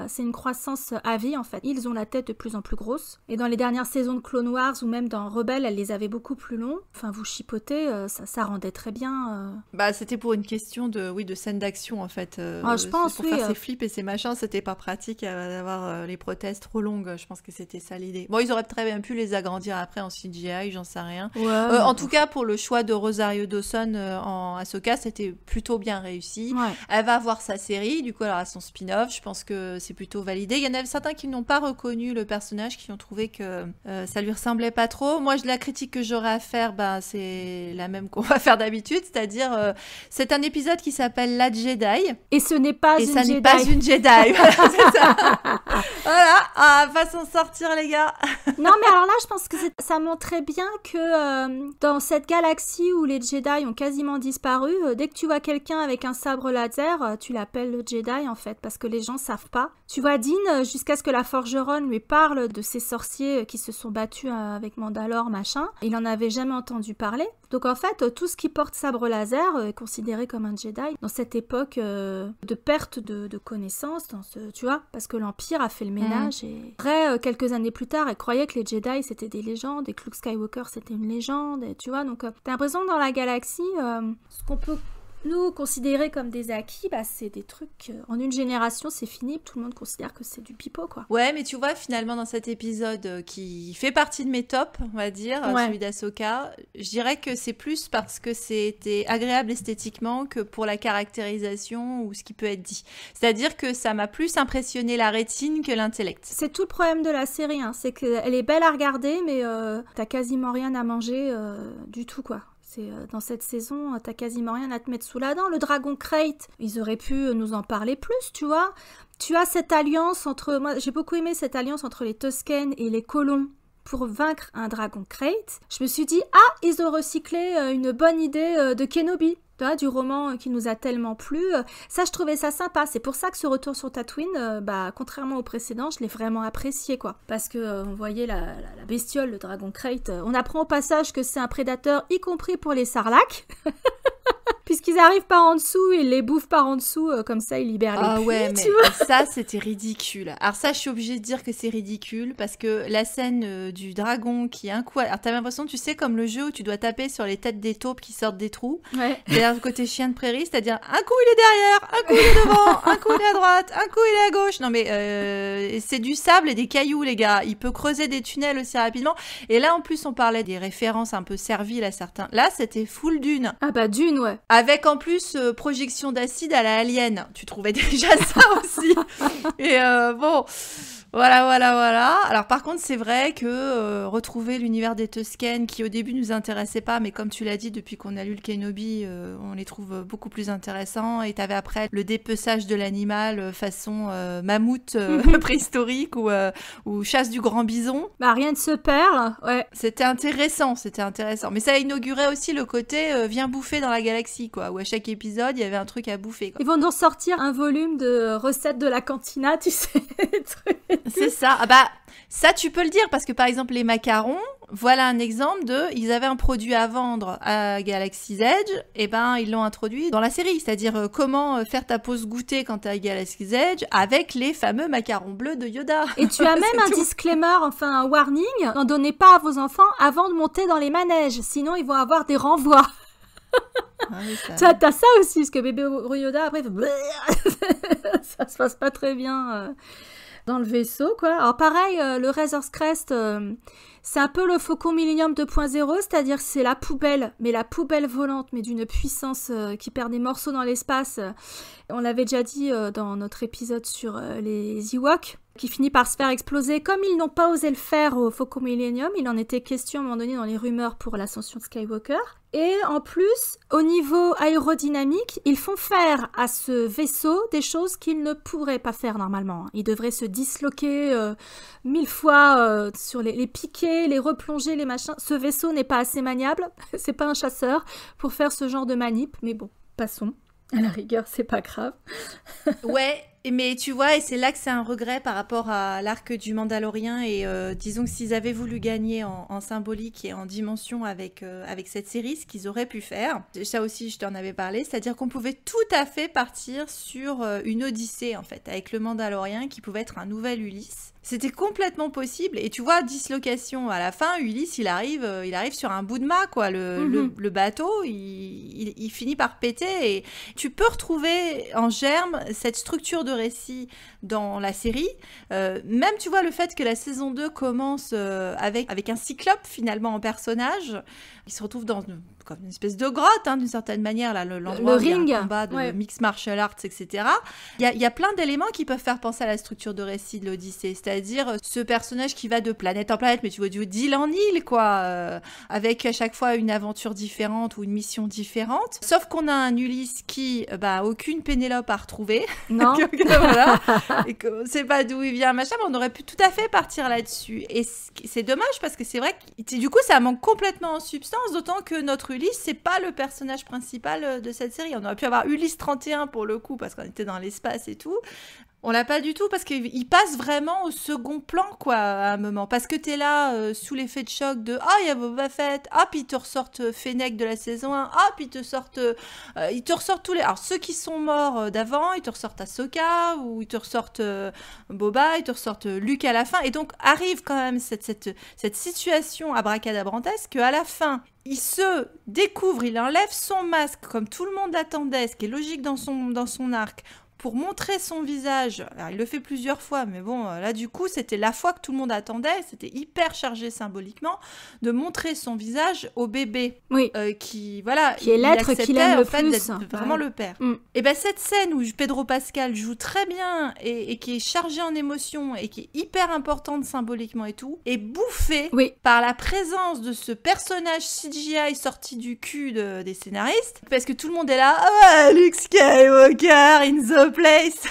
c'est une croissance à vie, en fait. Ils ont la tête de plus en plus grosse. Et dans les dernières saisons de Clone Wars, ou même dans Rebelle, elle les avait beaucoup plus longs. Enfin, vous chipotez, ça rendait très bien. Bah, c'était pour une question de scène d'action, en fait. Je pense, pour faire ces flips et ces machins, c'était pas pratique d'avoir les prothèses trop longues. Je pense que c'était ça l'idée. Bon, ils auraient très bien pu les agrandir après en CGI, j'en sais rien. Ouais, en tout cas, pour le choix de Rosario Dawson en Ahsoka, c'était plutôt bien réussi. Ouais. Elle va avoir sa série, du coup, elle aura son spin-off. Je pense que c'est plutôt validé. Il y en avait certains qui n'ont pas reconnu le personnage, qui ont trouvé que ça lui ressemblait pas trop. Moi, la critique que j'aurais à faire, c'est la même qu'on va faire d'habitude, c'est-à-dire c'est un épisode qui s'appelle La Jedi. Et ce n'est pas une Jedi. Et ça n'est pas une Jedi. Voilà, c'est ça. Voilà, va s'en sortir, les gars. Non, mais alors là, je pense que ça montrait bien que dans cette galaxie où les Jedi ont quasiment disparu, dès que tu vois quelqu'un avec un sabre laser, tu l'appelles le Jedi, en fait, parce que les gens savent pas. Tu vois Dean, jusqu'à ce que la forgeronne lui parle de ces sorciers qui se sont battus avec Mandalore, machin, il en avait jamais entendu parler. Donc en fait, tout ce qui porte sabre laser est considéré comme un Jedi dans cette époque de perte de connaissances, tu vois, parce que l'Empire a fait le ménage. Et après, quelques années plus tard, elle croyait que les Jedi c'était des légendes, et que Luke Skywalker c'était une légende, et tu vois, donc t'as l'impression que dans la galaxie, ce qu'on peut nous, considérés comme des acquis, bah, c'est des trucs... en une génération, c'est fini. Tout le monde considère que c'est du pipeau, quoi. Ouais, mais tu vois, finalement, dans cet épisode qui fait partie de mes tops, on va dire, celui d'Ahsoka, je dirais que c'est plus parce que c'était agréable esthétiquement que pour la caractérisation ou ce qui peut être dit. C'est-à-dire que ça m'a plus impressionné la rétine que l'intellect. C'est tout le problème de la série, hein. C'est qu'elle est belle à regarder, mais t'as quasiment rien à manger du tout, quoi. Dans cette saison, t'as quasiment rien à te mettre sous la dent. Le Dragon Crate, ils auraient pu nous en parler plus, tu vois. Tu as cette alliance entre... Moi, j'ai beaucoup aimé cette alliance entre les Tusken et les colons pour vaincre un Dragon Crate. Je me suis dit, ils ont recyclé une bonne idée de Kenobi. Du roman qui nous a tellement plu. Ça, je trouvais ça sympa. C'est pour ça que ce retour sur Tatooine, contrairement au précédent, je l'ai vraiment apprécié, quoi. Parce que on voyait la bestiole, le Dragon Crate. On apprend au passage que c'est un prédateur, y compris pour les sarlaccs. Puisqu'ils arrivent par en dessous, ils les bouffent par en dessous, comme ça ils libèrent les puits, ouais, tu vois. Ça c'était ridicule. Alors ça, je suis obligée de dire que c'est ridicule, parce que la scène du dragon qui un coup... Alors t'as l'impression, tu sais, comme le jeu où tu dois taper sur les têtes des taupes qui sortent des trous. Ouais. Derrière le côté chien de prairie, c'est-à-dire un coup il est derrière, un coup il est devant, un coup il est à droite, un coup il est à gauche. Non mais c'est du sable et des cailloux, les gars. Il peut creuser des tunnels aussi rapidement. Et là, en plus, on parlait des références un peu serviles à certains. Là, c'était full Dune. Ah bah Dune, ouais. Avec en plus projection d'acide à la Alien. Tu trouvais déjà ça aussi. Et bon, voilà. Alors par contre, c'est vrai que retrouver l'univers des Tusken, qui au début nous intéressait pas, mais comme tu l'as dit, depuis qu'on a lu le Kenobi, on les trouve beaucoup plus intéressants. Et t'avais après le dépeçage de l'animal façon mammouth préhistorique ou chasse du grand bison. Bah rien ne se perd, ouais. C'était intéressant. Mais ça a inauguré aussi le côté viens bouffer dans la galaxie, quoi, où à chaque épisode, il y avait un truc à bouffer, quoi. Ils vont nous sortir un volume de recettes de la cantina, tu sais, des trucs. C'est ça. Ah bah, ça, tu peux le dire, parce que par exemple, les macarons, voilà un exemple ils avaient un produit à vendre à Galaxy's Edge, et ben, ils l'ont introduit dans la série. C'est-à-dire, comment faire ta pause goûter quand t'es à Galaxy's Edge avec les fameux macarons bleus de Yoda. Et tu as même un disclaimer, enfin un warning, n'en donnez pas à vos enfants avant de monter dans les manèges, sinon ils vont avoir des renvois. Oui, t'as ça aussi, parce que bébé Yoda, après, ça se passe pas très bien dans le vaisseau, quoi. Alors pareil, le Razor's Crest, c'est un peu le Faucon Millenium 2.0, c'est-à-dire c'est la poubelle, mais la poubelle volante, mais d'une puissance qui perd des morceaux dans l'espace. On l'avait déjà dit dans notre épisode sur les Ewoks, qui finit par se faire exploser. Comme ils n'ont pas osé le faire au Faucon Millenium, il en était question à un moment donné dans les rumeurs pour l'ascension de Skywalker. Et en plus, au niveau aérodynamique, ils font faire à ce vaisseau des choses qu'ils ne pourraient pas faire normalement. Il devrait se disloquer 1000 fois sur les piquets, les replonger, les machins. Ce vaisseau n'est pas assez maniable, c'est pas un chasseur pour faire ce genre de manip, mais bon, passons. À la rigueur, c'est pas grave. Ouais, mais tu vois, et c'est là que c'est un regret par rapport à l'arc du Mandalorien, et disons que s'ils avaient voulu gagner en symbolique et en dimension avec cette série, ce qu'ils auraient pu faire, ça aussi je t'en avais parlé, c'est-à-dire qu'on pouvait tout à fait partir sur une odyssée en fait, avec le Mandalorien qui pouvait être un nouvel Ulysse. C'était complètement possible, et tu vois, dislocation à la fin, Ulysse il arrive sur un bout de mât, quoi. Le bateau il finit par péter, et tu peux retrouver en germe cette structure de récit dans la série. Même tu vois, le fait que la saison 2 commence avec un cyclope finalement en personnage, il se retrouve dans comme une espèce de grotte, d'une certaine manière, là, l'endroit où il y a un combat de mixed martial arts, etc. Il y a plein d'éléments qui peuvent faire penser à la structure de récit de l'Odyssée, c'est-à-dire ce personnage qui va de planète en planète, mais tu vois, d'île en île, quoi, avec à chaque fois une aventure différente ou une mission différente. Sauf qu'on a un Ulysse qui, aucune Pénélope à retrouver. Non. Voilà. Et qu'on sait pas d'où il vient, machin, mais on aurait pu tout à fait partir là-dessus. Et c'est dommage, parce que c'est vrai que du coup, ça manque complètement en substance, d'autant que notre Ulysse, c'est pas le personnage principal de cette série. On aurait pu avoir Ulysse 31 pour le coup, parce qu'on était dans l'espace et tout. On l'a pas du tout parce qu'il passe vraiment au second plan, quoi, à un moment. Parce que t'es là, sous l'effet de choc de « Ah, il y a Boba Fett !» Ah, puis ils te ressortent Fennec de la saison 1. Ah, puis ils te ressortent tous les... Alors, ceux qui sont morts d'avant, ils te ressortent Ahsoka, ou ils te ressortent Boba, ils te ressortent Luke à la fin. Et donc, arrive quand même cette situation abracadabrantesque qu'à la fin... Il se découvre, il enlève son masque comme tout le monde l'attendait, ce qui est logique dans son arc, pour montrer son visage. Alors, il le fait plusieurs fois, mais bon, là, du coup, c'était la fois que tout le monde attendait, c'était hyper chargé symboliquement, de montrer son visage au bébé. Oui. Qui est l'être qu'il aime le plus. D'être vraiment le père. Et ben cette scène où Pedro Pascal joue très bien et qui est chargée en émotions et qui est hyper importante symboliquement et tout, est bouffée par la présence de ce personnage CGI sorti du cul des scénaristes, parce que tout le monde est là, ah, Luke Skywalker in the place.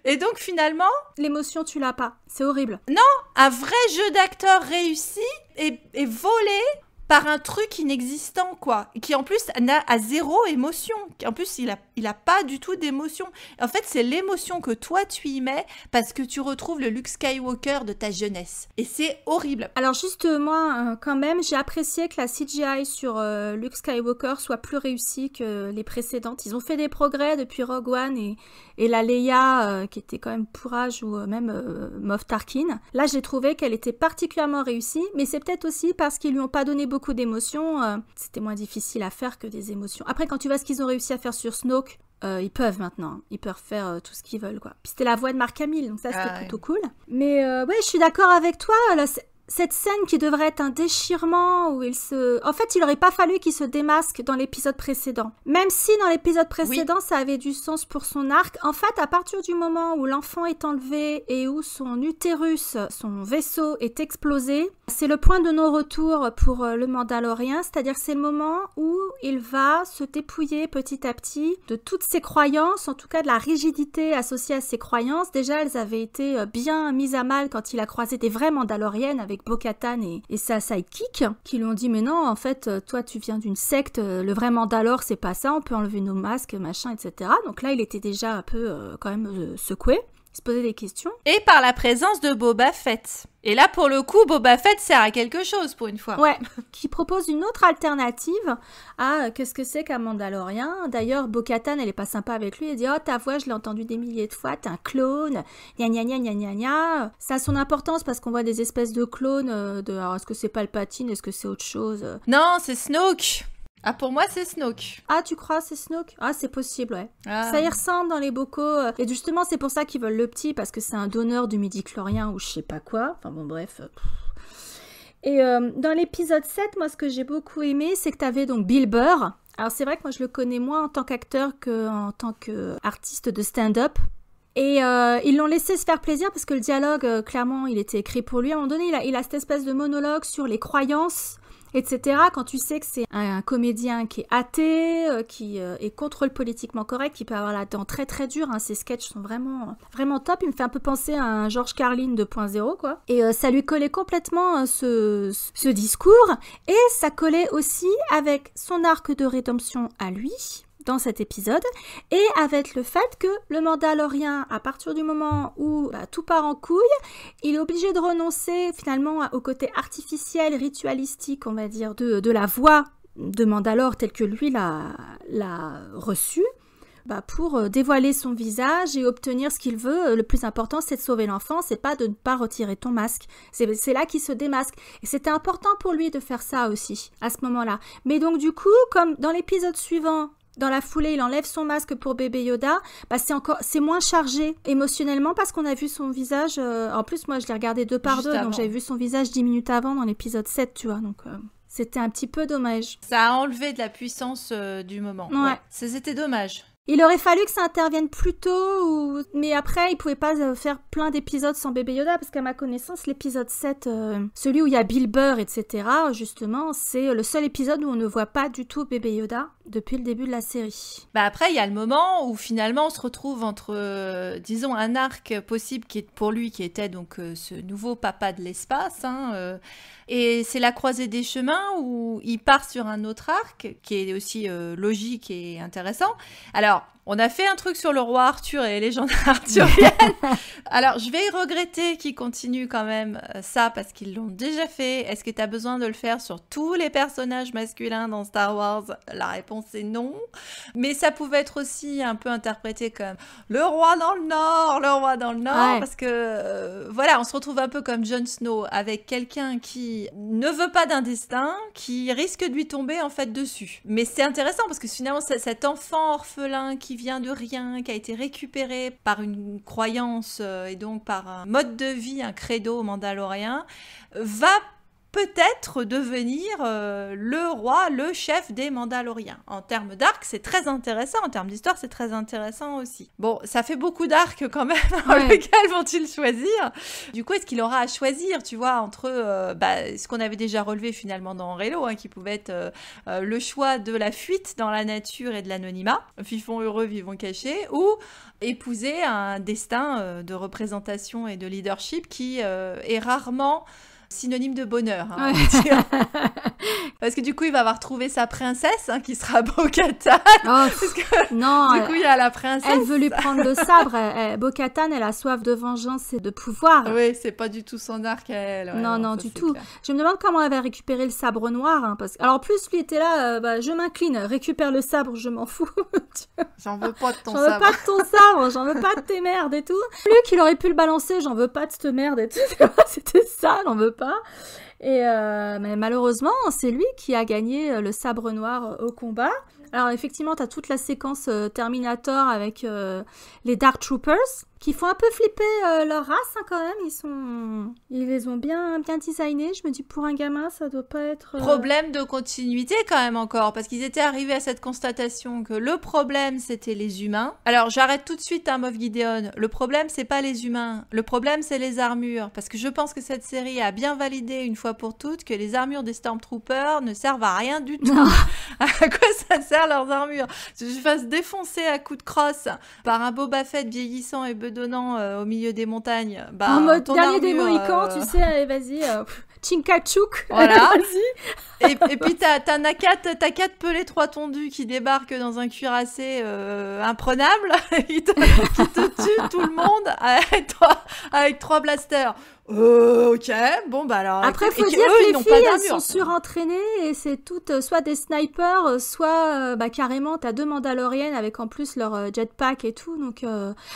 Et donc finalement... L'émotion, tu l'as pas. C'est horrible. Non, un vrai jeu d'acteur réussi est volé par un truc inexistant, quoi. Qui en plus n'a à zéro émotion. En plus, il a pas du tout d'émotion. En fait, c'est l'émotion que toi tu y mets parce que tu retrouves le Luke Skywalker de ta jeunesse. Et c'est horrible. Alors juste moi, quand même, j'ai apprécié que la CGI sur Luke Skywalker soit plus réussie que les précédentes. Ils ont fait des progrès depuis Rogue One et la Leia qui était quand même pourrage, ou même Moff Tarkin. Là, j'ai trouvé qu'elle était particulièrement réussie, mais c'est peut-être aussi parce qu'ils lui ont pas donné beaucoup d'émotions. C'était moins difficile à faire que des émotions. Après, quand tu vois ce qu'ils ont réussi à faire sur Snoke, ils peuvent maintenant. Ils peuvent faire tout ce qu'ils veulent, quoi. Puis c'était la voix de Mark Hamill, donc ça, c'était plutôt cool. Mais ouais, je suis d'accord avec toi. Là, cette scène qui devrait être un déchirement où En fait, il aurait pas fallu qu'il se démasque dans l'épisode précédent. Même si dans l'épisode précédent, ça avait du sens pour son arc. En fait, à partir du moment où l'enfant est enlevé et où son utérus, son vaisseau est explosé, c'est le point de non-retour pour le Mandalorien. C'est-à-dire que c'est le moment où il va se dépouiller petit à petit de toutes ses croyances, en tout cas de la rigidité associée à ses croyances. Déjà, elles avaient été bien mises à mal quand il a croisé des vraies Mandaloriennes avec Bo-Katan et sa sidekick, qui lui ont dit mais non, en fait toi tu viens d'une secte, le vrai Mandalore c'est pas ça, on peut enlever nos masques, machin, etc. Donc là il était déjà un peu quand même secoué, il se posait des questions. Et par la présence de Boba Fett. Et là, pour le coup, Boba Fett sert à quelque chose, pour une fois. Ouais, qui propose une autre alternative à qu'est-ce que c'est qu'un Mandalorien. D'ailleurs, Bo-Katan, elle est pas sympa avec lui. Elle dit « Oh, ta voix, je l'ai entendue des milliers de fois, t'es un clone, gna gna gna gna gna gna. » Ça a son importance parce qu'on voit des espèces de clones alors, est-ce que c'est Palpatine, est-ce que c'est autre chose? Non, c'est Snoke. Ah, pour moi, c'est Snoke. Ah, tu crois, c'est Snoke? Ah, c'est possible, ouais. Ça y ressemble dans les bocaux. Et justement, c'est pour ça qu'ils veulent le petit, parce que c'est un donneur du midi-chlorien ou je sais pas quoi. Enfin bon, bref. Et dans l'épisode 7, moi, ce que j'ai beaucoup aimé, c'est que t'avais donc Bill Burr. Alors, c'est vrai que moi, je le connais moins en tant qu'acteur qu'en tant qu'artiste de stand-up. Et ils l'ont laissé se faire plaisir parce que le dialogue, clairement, il était écrit pour lui. À un moment donné, il a cette espèce de monologue sur les croyances, etc. Quand tu sais que c'est un comédien qui est athée, qui est contre le politiquement correct, qui peut avoir la dent très très dure, ses sketchs sont vraiment vraiment top. Il me fait un peu penser à un George Carlin 2.0, quoi. Et ça lui collait complètement ce discours, et ça collait aussi avec son arc de rédemption à lui dans cet épisode, et avec le fait que le Mandalorien, à partir du moment où tout part en couille, il est obligé de renoncer finalement au côté artificiel, ritualistique, on va dire, de la voix de Mandalore telle que lui l'a reçue, pour dévoiler son visage et obtenir ce qu'il veut. Le plus important, c'est de sauver l'enfant, c'est pas de ne pas retirer ton masque. C'est là qu'il se démasque. Et c'était important pour lui de faire ça aussi, à ce moment-là. Mais donc du coup, comme dans l'épisode suivant, dans la foulée, il enlève son masque pour bébé Yoda, c'est moins chargé émotionnellement parce qu'on a vu son visage. En plus, moi, je l'ai regardé 2 par 2, donc j'avais vu son visage 10 minutes avant dans l'épisode 7, tu vois. Donc, c'était un petit peu dommage. Ça a enlevé de la puissance du moment. Ouais. C'était dommage. Il aurait fallu que ça intervienne plus tôt, mais après, il pouvait pas faire plein d'épisodes sans bébé Yoda, parce qu'à ma connaissance, l'épisode 7, celui où il y a Bill Burr, etc., justement, c'est le seul épisode où on ne voit pas du tout bébé Yoda depuis le début de la série. Après, il y a le moment où finalement on se retrouve entre, disons, un arc possible qui est pour lui, qui était donc ce nouveau papa de l'espace, et c'est la croisée des chemins où il part sur un autre arc qui est aussi logique et intéressant. Alors, on a fait un truc sur le roi Arthur et les légendes arthuriennes. Alors, je vais regretter qu'ils continuent quand même ça parce qu'ils l'ont déjà fait. Est-ce que tu as besoin de le faire sur tous les personnages masculins dans Star Wars? La réponse est non. Mais ça pouvait être aussi un peu interprété comme le roi dans le Nord, parce que voilà, on se retrouve un peu comme Jon Snow avec quelqu'un qui ne veut pas d'un destin, qui risque de lui tomber en fait dessus. Mais c'est intéressant parce que finalement, cet enfant orphelin qui vient de rien, qui a été récupéré par une croyance et donc par un mode de vie, un credo mandalorien, va peut-être devenir le roi, le chef des Mandaloriens. En termes d'arc, c'est très intéressant. En termes d'histoire, c'est très intéressant aussi. Bon, ça fait beaucoup d'arcs quand même. Lequel vont-ils choisir? Du coup, est-ce qu'il aura à choisir, tu vois, entre ce qu'on avait déjà relevé finalement dans Reylo, qui pouvait être le choix de la fuite dans la nature et de l'anonymat, vivons heureux, vivons cachés, ou épouser un destin de représentation et de leadership qui est rarement synonyme de bonheur, on va dire. Parce que du coup, il va avoir trouvé sa princesse, qui sera Bo-Katan. Parce que non, du coup, il y a la princesse. Elle veut lui prendre le sabre. Bo-Katan, elle a soif de vengeance et de pouvoir. Oui, c'est pas du tout son arc à elle. Ouais, non, du tout. Clair. Je me demande comment elle va récupérer le sabre noir. Parce que... Alors, en plus, lui était là, je m'incline, récupère le sabre, je m'en fous. J'en veux pas de ton sabre. J'en veux pas de ton sabre, j'en veux pas de tes merdes et tout. Luke, il aurait pu le balancer, j'en veux pas de cette merde et tout. C'était ça, j'en veux pas. Et mais malheureusement, c'est lui qui a gagné le sabre noir au combat. Alors effectivement, t'as toute la séquence Terminator avec les Dark Troopers qui font un peu flipper leur race quand même. Ils les ont bien designés. Je me dis pour un gamin, ça doit pas être... Problème de continuité quand même encore, parce qu'ils étaient arrivés à cette constatation que le problème c'était les humains. Alors j'arrête tout de suite Moff Gideon. Le problème c'est pas les humains, le problème c'est les armures, parce que je pense que cette série a bien validé une fois pour toutes que les armures des Stormtroopers ne servent à rien du tout. À quoi ça sert leurs armures? Je me fasse défoncer à coups de crosse par un Boba Fett vieillissant et bedonnant au milieu des montagnes. En mode dernier des Mohicans, tu sais, allez, vas-y, Chingachgook. Voilà. Et puis t'as Nakat pelé 3 tondus qui débarque dans un cuirassé imprenable, qui te tue tout le monde avec 3 blasters. Ok, bon bah alors... Après, faut dire que les filles, elles sont surentraînées et c'est toutes soit des snipers, soit carrément, t'as 2 Mandaloriennes avec en plus leur jetpack et tout, donc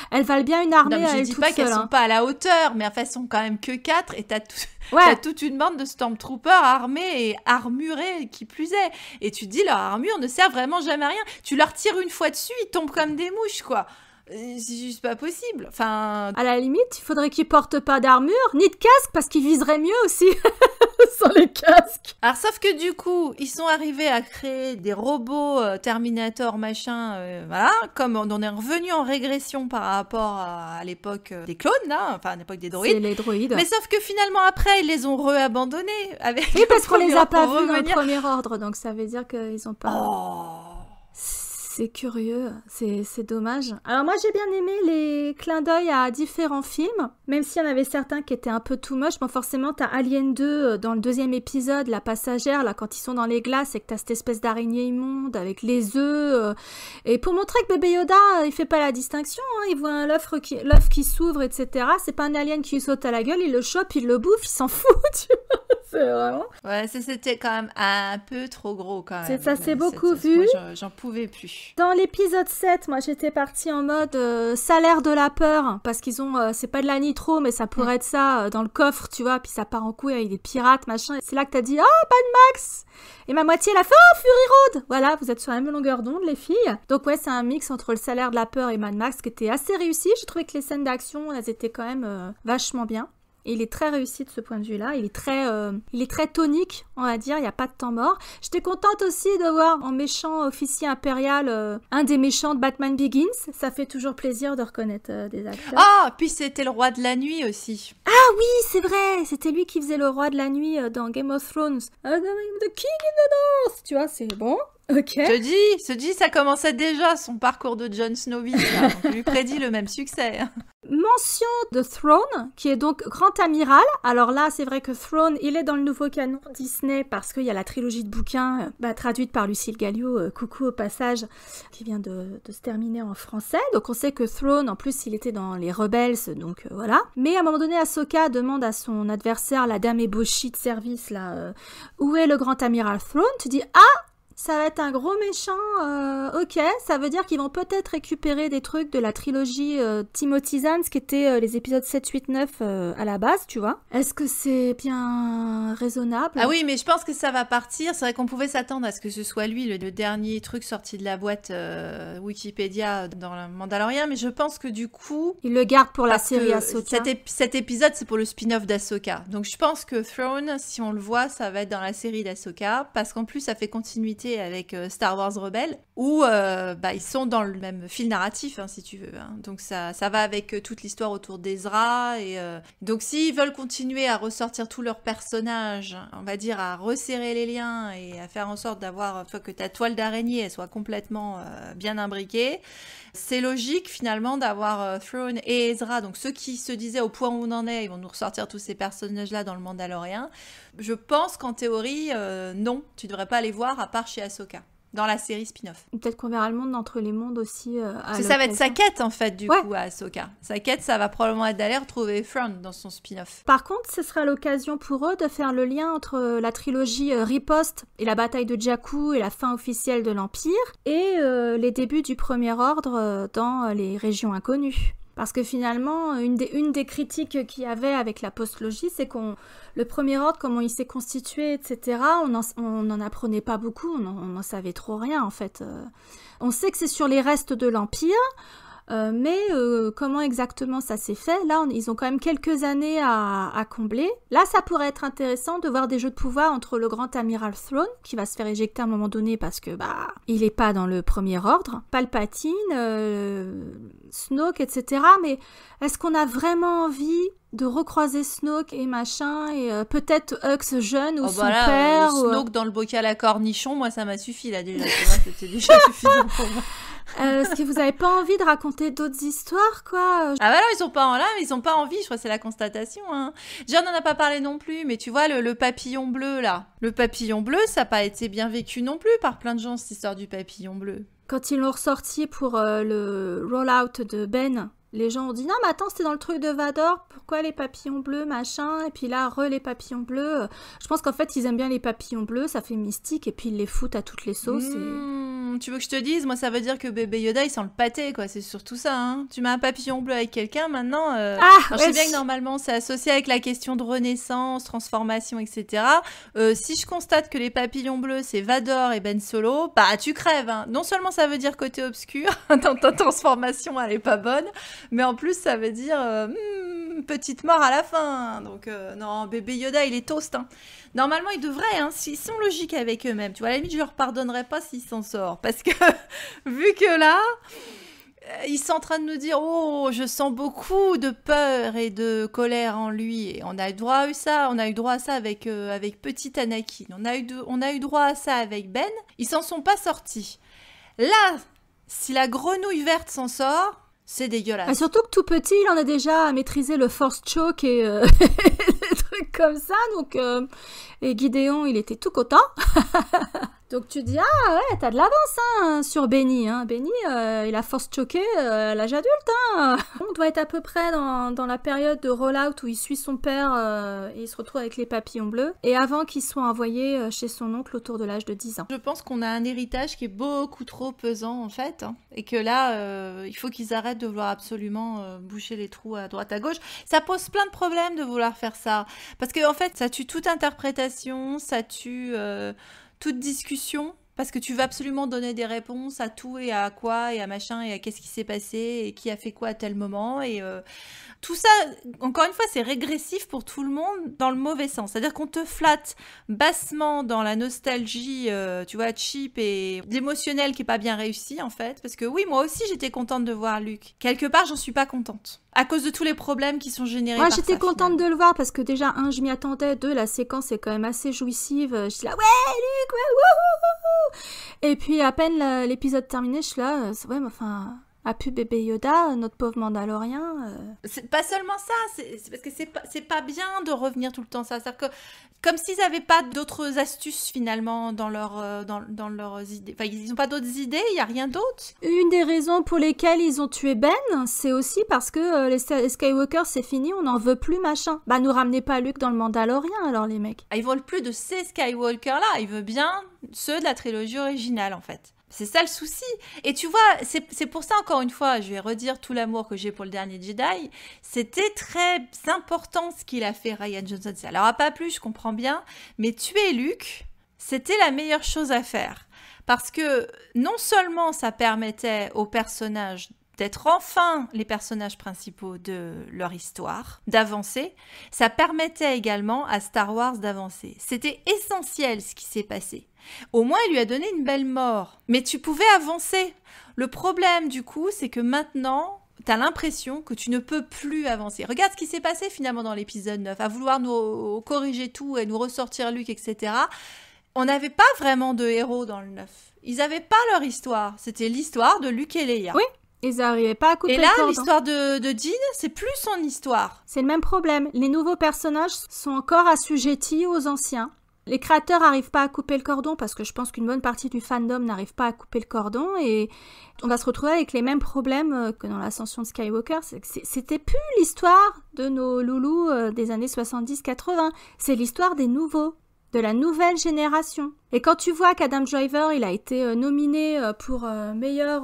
elles valent bien une armée à elles toutes seules. Je dis pas qu'elles sont pas à la hauteur, mais enfin, elles sont quand même que 4 et t'as toute une bande de Stormtroopers armés et armurés qui plus est. Et tu te dis, leur armure ne sert vraiment jamais à rien. Tu leur tires une fois dessus, ils tombent comme des mouches, quoi. C'est juste pas possible. Enfin... À la limite, il faudrait qu'ils portent pas d'armure, ni de casque, parce qu'ils viseraient mieux aussi sans les casques. Alors, sauf que du coup, ils sont arrivés à créer des robots Terminator, machin, voilà, comme on est revenu en régression par rapport à l'époque des clones, là, enfin à l'époque des droïdes. C'est les droïdes. Mais sauf que finalement, après, ils les ont re-abandonnés. Oui, parce qu'on les a pas vus dans le premier ordre, donc ça veut dire qu'ils ont pas... C'est curieux, c'est dommage. Alors moi j'ai bien aimé les clins d'œil à différents films, même s'il y en avait certains qui étaient un peu too much. Bon forcément t'as Alien 2 dans le 2e épisode, la passagère, là quand ils sont dans les glaces et que t'as cette espèce d'araignée immonde avec les œufs. Et pour montrer que bébé Yoda, il fait pas la distinction, il voit un l'œuf qui s'ouvre, etc. C'est pas un alien qui lui saute à la gueule, il le chope, il le bouffe, il s'en fout, tu vois. C'est vraiment... Ouais, c'était quand même un peu trop gros quand même. Ça s'est beaucoup vu. Moi, j'en pouvais plus. Dans l'épisode 7, moi j'étais partie en mode ça a l'air de la peur, parce qu'ils ont, c'est pas de la nitro, mais ça pourrait être ça dans le coffre, tu vois, puis ça part en couille avec des pirates, machin. C'est là que t'as dit, oh, Mad Max! Et ma moitié, elle a fait, oh, Fury Road! Voilà, vous êtes sur la même longueur d'onde, les filles. Donc ouais, c'est un mix entre le salaire de la peur et Mad Max qui était assez réussi. Je trouvais que les scènes d'action, elles étaient quand même vachement bien. Et il est très réussi de ce point de vue-là. Il est très tonique, on va dire. Il n'y a pas de temps mort. J'étais contente aussi de voir en méchant officier impérial un des méchants de Batman Begins. Ça fait toujours plaisir de reconnaître des acteurs. Ah, puis c'était le roi de la nuit aussi. Ah oui, c'est vrai. C'était lui qui faisait le roi de la nuit dans Game of Thrones. The King in the North. Tu vois, c'est bon. Ok. Je dis, ça commençait déjà son parcours de Jon Snow. Je lui prédis le même succès. mention de Throne, qui est donc Grand Amiral. Alors là, c'est vrai que Throne, il est dans le nouveau canon Disney parce qu'il y a la trilogie de bouquins traduite par Lucille Gallio, coucou au passage, qui vient de se terminer en français. Donc on sait que Throne, en plus, il était dans les Rebels, donc voilà. Mais à un moment donné, Ahsoka demande à son adversaire, la dame ébauchie de service, là, où est le Grand Amiral Throne? Tu dis, ah, ça va être un gros méchant, ok, ça veut dire qu'ils vont peut-être récupérer des trucs de la trilogie Timothy Zahn, qui étaient les épisodes 7, 8, 9 à la base, tu vois. Est-ce que c'est bien raisonnable? Ah oui, mais je pense que ça va partir. C'est vrai qu'on pouvait s'attendre à ce que ce soit lui, le dernier truc sorti de la boîte Wikipédia dans le Mandalorian, mais je pense que du coup... Il le garde pour la série Ahsoka. Cet épisode, c'est pour le spin-off d'Ahsoka. Donc je pense que Throne, si on le voit, ça va être dans la série d'Ahsoka, parce qu'en plus, ça fait continuité avec Star Wars Rebels, où ils sont dans le même fil narratif, hein, si tu veux. Hein. Donc ça va avec toute l'histoire autour d'Ezra. Donc s'ils veulent continuer à ressortir tous leurs personnages, on va dire à resserrer les liens et à faire en sorte d'avoir, que ta toile d'araignée elle soit complètement bien imbriquée, c'est logique finalement d'avoir Throne et Ezra, donc ceux qui se disaient au point où on en est, ils vont nous ressortir tous ces personnages-là dans le Mandalorian. Je pense qu'en théorie, non, tu devrais pas les voir à part chez Ahsoka, dans la série spin-off. Peut-être qu'on verra le monde d'entre les mondes aussi. Ça va être sa quête en fait du coup à Ahsoka. Sa quête, ça va probablement être d'aller retrouver Throne dans son spin-off. Par contre, ce sera l'occasion pour eux de faire le lien entre la trilogie Riposte et la bataille de Jakku et la fin officielle de l'Empire et les débuts du Premier Ordre dans les régions inconnues. Parce que finalement, une des critiques qu'il y avait avec la postlogie, c'est le Premier Ordre, comment il s'est constitué, etc., on n'en apprenait pas beaucoup, on n'en savait trop rien en fait. On sait que c'est sur les restes de l'Empire, mais comment exactement ça s'est fait? Là, ils ont quand même quelques années à combler. Là, ça pourrait être intéressant de voir des jeux de pouvoir entre le Grand Amiral Throne, qui va se faire éjecter à un moment donné parce que il est pas dans le Premier Ordre, Palpatine, Snoke, etc. Mais est-ce qu'on a vraiment envie de recroiser Snoke et machin, et peut-être Hux jeune ou son père Snoke dans le bocal à cornichon, moi ça m'a suffi là déjà, c'était déjà suffisant pour moi. Est-ce que vous avez pas envie de raconter d'autres histoires, quoi? Ah bah non, ils ont pas envie, je crois que c'est la constatation. Hein. Déjà, on n'en a pas parlé non plus, mais tu vois, le papillon bleu, là. Le papillon bleu, ça n'a pas été bien vécu non plus par plein de gens, cette histoire du papillon bleu. Quand ils l'ont ressorti pour le roll-out de Ben, les gens ont dit « Non, mais attends, c'était dans le truc de Vador, pourquoi les papillons bleus, machin ?» Et puis là, les papillons bleus. Je pense qu'en fait, ils aiment bien les papillons bleus, ça fait mystique, et puis ils les foutent à toutes les sauces. Tu veux que je te dise? Moi, ça veut dire que bébé Yoda, il sent le pâté, quoi. C'est surtout ça, hein. Tu mets un papillon bleu avec quelqu'un, maintenant... je sais bien que normalement, c'est associé avec la question de renaissance, transformation, etc. Si je constate que les papillons bleus, c'est Vador et Ben Solo, tu crèves, hein. Non seulement ça veut dire côté obscur, dans ta transformation, elle est pas bonne, mais en plus, ça veut dire petite mort à la fin. Donc, non, bébé Yoda, il est toast. Hein. Normalement, ils devraient, hein, s'ils sont logiques avec eux-mêmes. Tu vois, à la limite, je leur pardonnerais pas s'ils s'en sortent. Parce que, vu que là, ils sont en train de nous dire « Oh, je sens beaucoup de peur et de colère en lui. » Et on a eu droit à ça, avec petit Anakin. On a eu droit à ça avec Ben. Ils s'en sont pas sortis. Là, si la grenouille verte s'en sort... C'est dégueulasse. Et surtout que tout petit, il en a déjà maîtrisé le force choke et des trucs comme ça. Donc, et Gideon, il était tout content. Donc tu dis, ah ouais, t'as de l'avance hein, sur Benny. Hein. Benny, il a force choqué à l'âge adulte. Hein. On doit être à peu près dans la période de roll-out où il suit son père et il se retrouve avec les papillons bleus. Et avant qu'il soit envoyé chez son oncle autour de l'âge de 10 ans. Je pense qu'on a un héritage qui est beaucoup trop pesant en fait. Hein, et que là, il faut qu'ils arrêtent de vouloir absolument boucher les trous à droite à gauche. Ça pose plein de problèmes de vouloir faire ça. Parce que en fait, ça tue toute interprétation, ça tue... toute discussion, parce que tu veux absolument donner des réponses à tout et à quoi et à machin et à qu'est-ce qui s'est passé et qui a fait quoi à tel moment et tout ça, encore une fois, c'est régressif pour tout le monde dans le mauvais sens. C'est-à-dire qu'on te flatte bassement dans la nostalgie, tu vois, cheap et l'émotionnel qui est pas bien réussi en fait, parce que oui, moi aussi j'étais contente de voir Luke. Quelque part, j'en suis pas contente. À cause de tous les problèmes qui sont générés par ça. Moi, j'étais contente de le voir parce que déjà, je m'y attendais. 2, la séquence est quand même assez jouissive. Je suis là, ouais, Luke, ouais, wouhou. Et puis, à peine l'épisode terminé, je suis là, ouais, mais enfin, a pu bébé Yoda, notre pauvre Mandalorien. C'est pas seulement ça, c'est parce que c'est pas bien de revenir tout le temps ça. C'est-à-dire que comme s'ils n'avaient pas d'autres astuces finalement dans leurs idées. Enfin, ils n'ont pas d'autres idées, il n'y a rien d'autre. Une des raisons pour lesquelles ils ont tué Ben, c'est aussi parce que les Skywalker, c'est fini, on n'en veut plus, machin. Bah, nous ramenez pas Luke dans le Mandalorien, alors les mecs. Ils veulent plus de ces Skywalker-là, ils veulent bien ceux de la trilogie originale en fait. C'est ça le souci. Et tu vois, c'est pour ça, encore une fois, je vais redire tout l'amour que j'ai pour le dernier Jedi. C'était très important ce qu'il a fait, Rian Johnson. Ça leur a pas plu, je comprends bien. Mais tuer Luke, c'était la meilleure chose à faire. Parce que non seulement ça permettait aux personnages d'être enfin les personnages principaux de leur histoire, d'avancer, ça permettait également à Star Wars d'avancer. C'était essentiel ce qui s'est passé. Au moins, il lui a donné une belle mort. Mais tu pouvais avancer. Le problème, du coup, c'est que maintenant, t'as l'impression que tu ne peux plus avancer. Regarde ce qui s'est passé finalement dans l'épisode 9. À vouloir nous corriger tout et nous ressortir Luke, etc. On n'avait pas vraiment de héros dans le 9. Ils n'avaient pas leur histoire. C'était l'histoire de Luke et Leia. Oui. Ils n'arrivaient pas à couper le cordon. Et là, l'histoire de Din, c'est plus son histoire. C'est le même problème. Les nouveaux personnages sont encore assujettis aux anciens. Les créateurs n'arrivent pas à couper le cordon parce que je pense qu'une bonne partie du fandom n'arrive pas à couper le cordon et on va se retrouver avec les mêmes problèmes que dans l'ascension de Skywalker. C'était plus l'histoire de nos loulous des années 70-80. C'est l'histoire des nouveaux, de la nouvelle génération. Et quand tu vois qu'Adam Driver, il a été nominé pour meilleur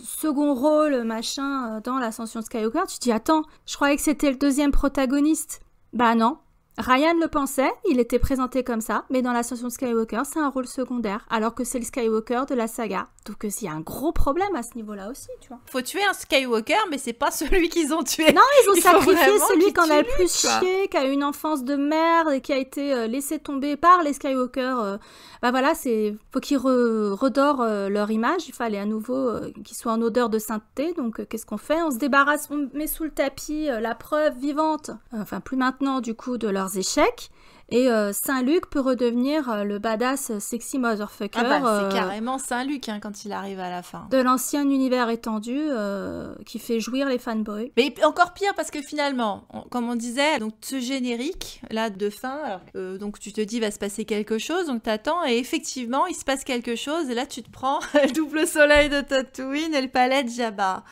second rôle, machin, dans l'ascension de Skywalker, tu te dis, attends, je croyais que c'était le deuxième protagoniste. Bah non. Ryan le pensait, il était présenté comme ça, mais dans l'ascension de Skywalker, c'est un rôle secondaire, alors que c'est le Skywalker de la saga. Donc il y a un gros problème à ce niveau-là aussi, tu vois. Faut tuer un Skywalker, mais c'est pas celui qu'ils ont tué. Non, ils ont sacrifié celui qu'on a le plus chié, qui a eu une enfance de merde et qui a été laissé tomber par les Skywalker. Bah voilà, faut qu'ils redorent leur image, il fallait à nouveau qu'ils soient en odeur de sainteté, donc qu'est-ce qu'on fait ? On se débarrasse, on met sous le tapis la preuve vivante, enfin plus maintenant du coup, de leurs échecs, et Saint-Luc peut redevenir le badass sexy motherfucker. Ah bah, c'est carrément Saint-Luc hein, quand il arrive à la fin. De l'ancien univers étendu qui fait jouir les fanboys. Mais encore pire parce que finalement, comme on disait, donc ce générique là de fin, alors, donc tu te dis va se passer quelque chose, donc t'attends et effectivement il se passe quelque chose et là tu te prends le double soleil de Tatooine et le palais de Jabba.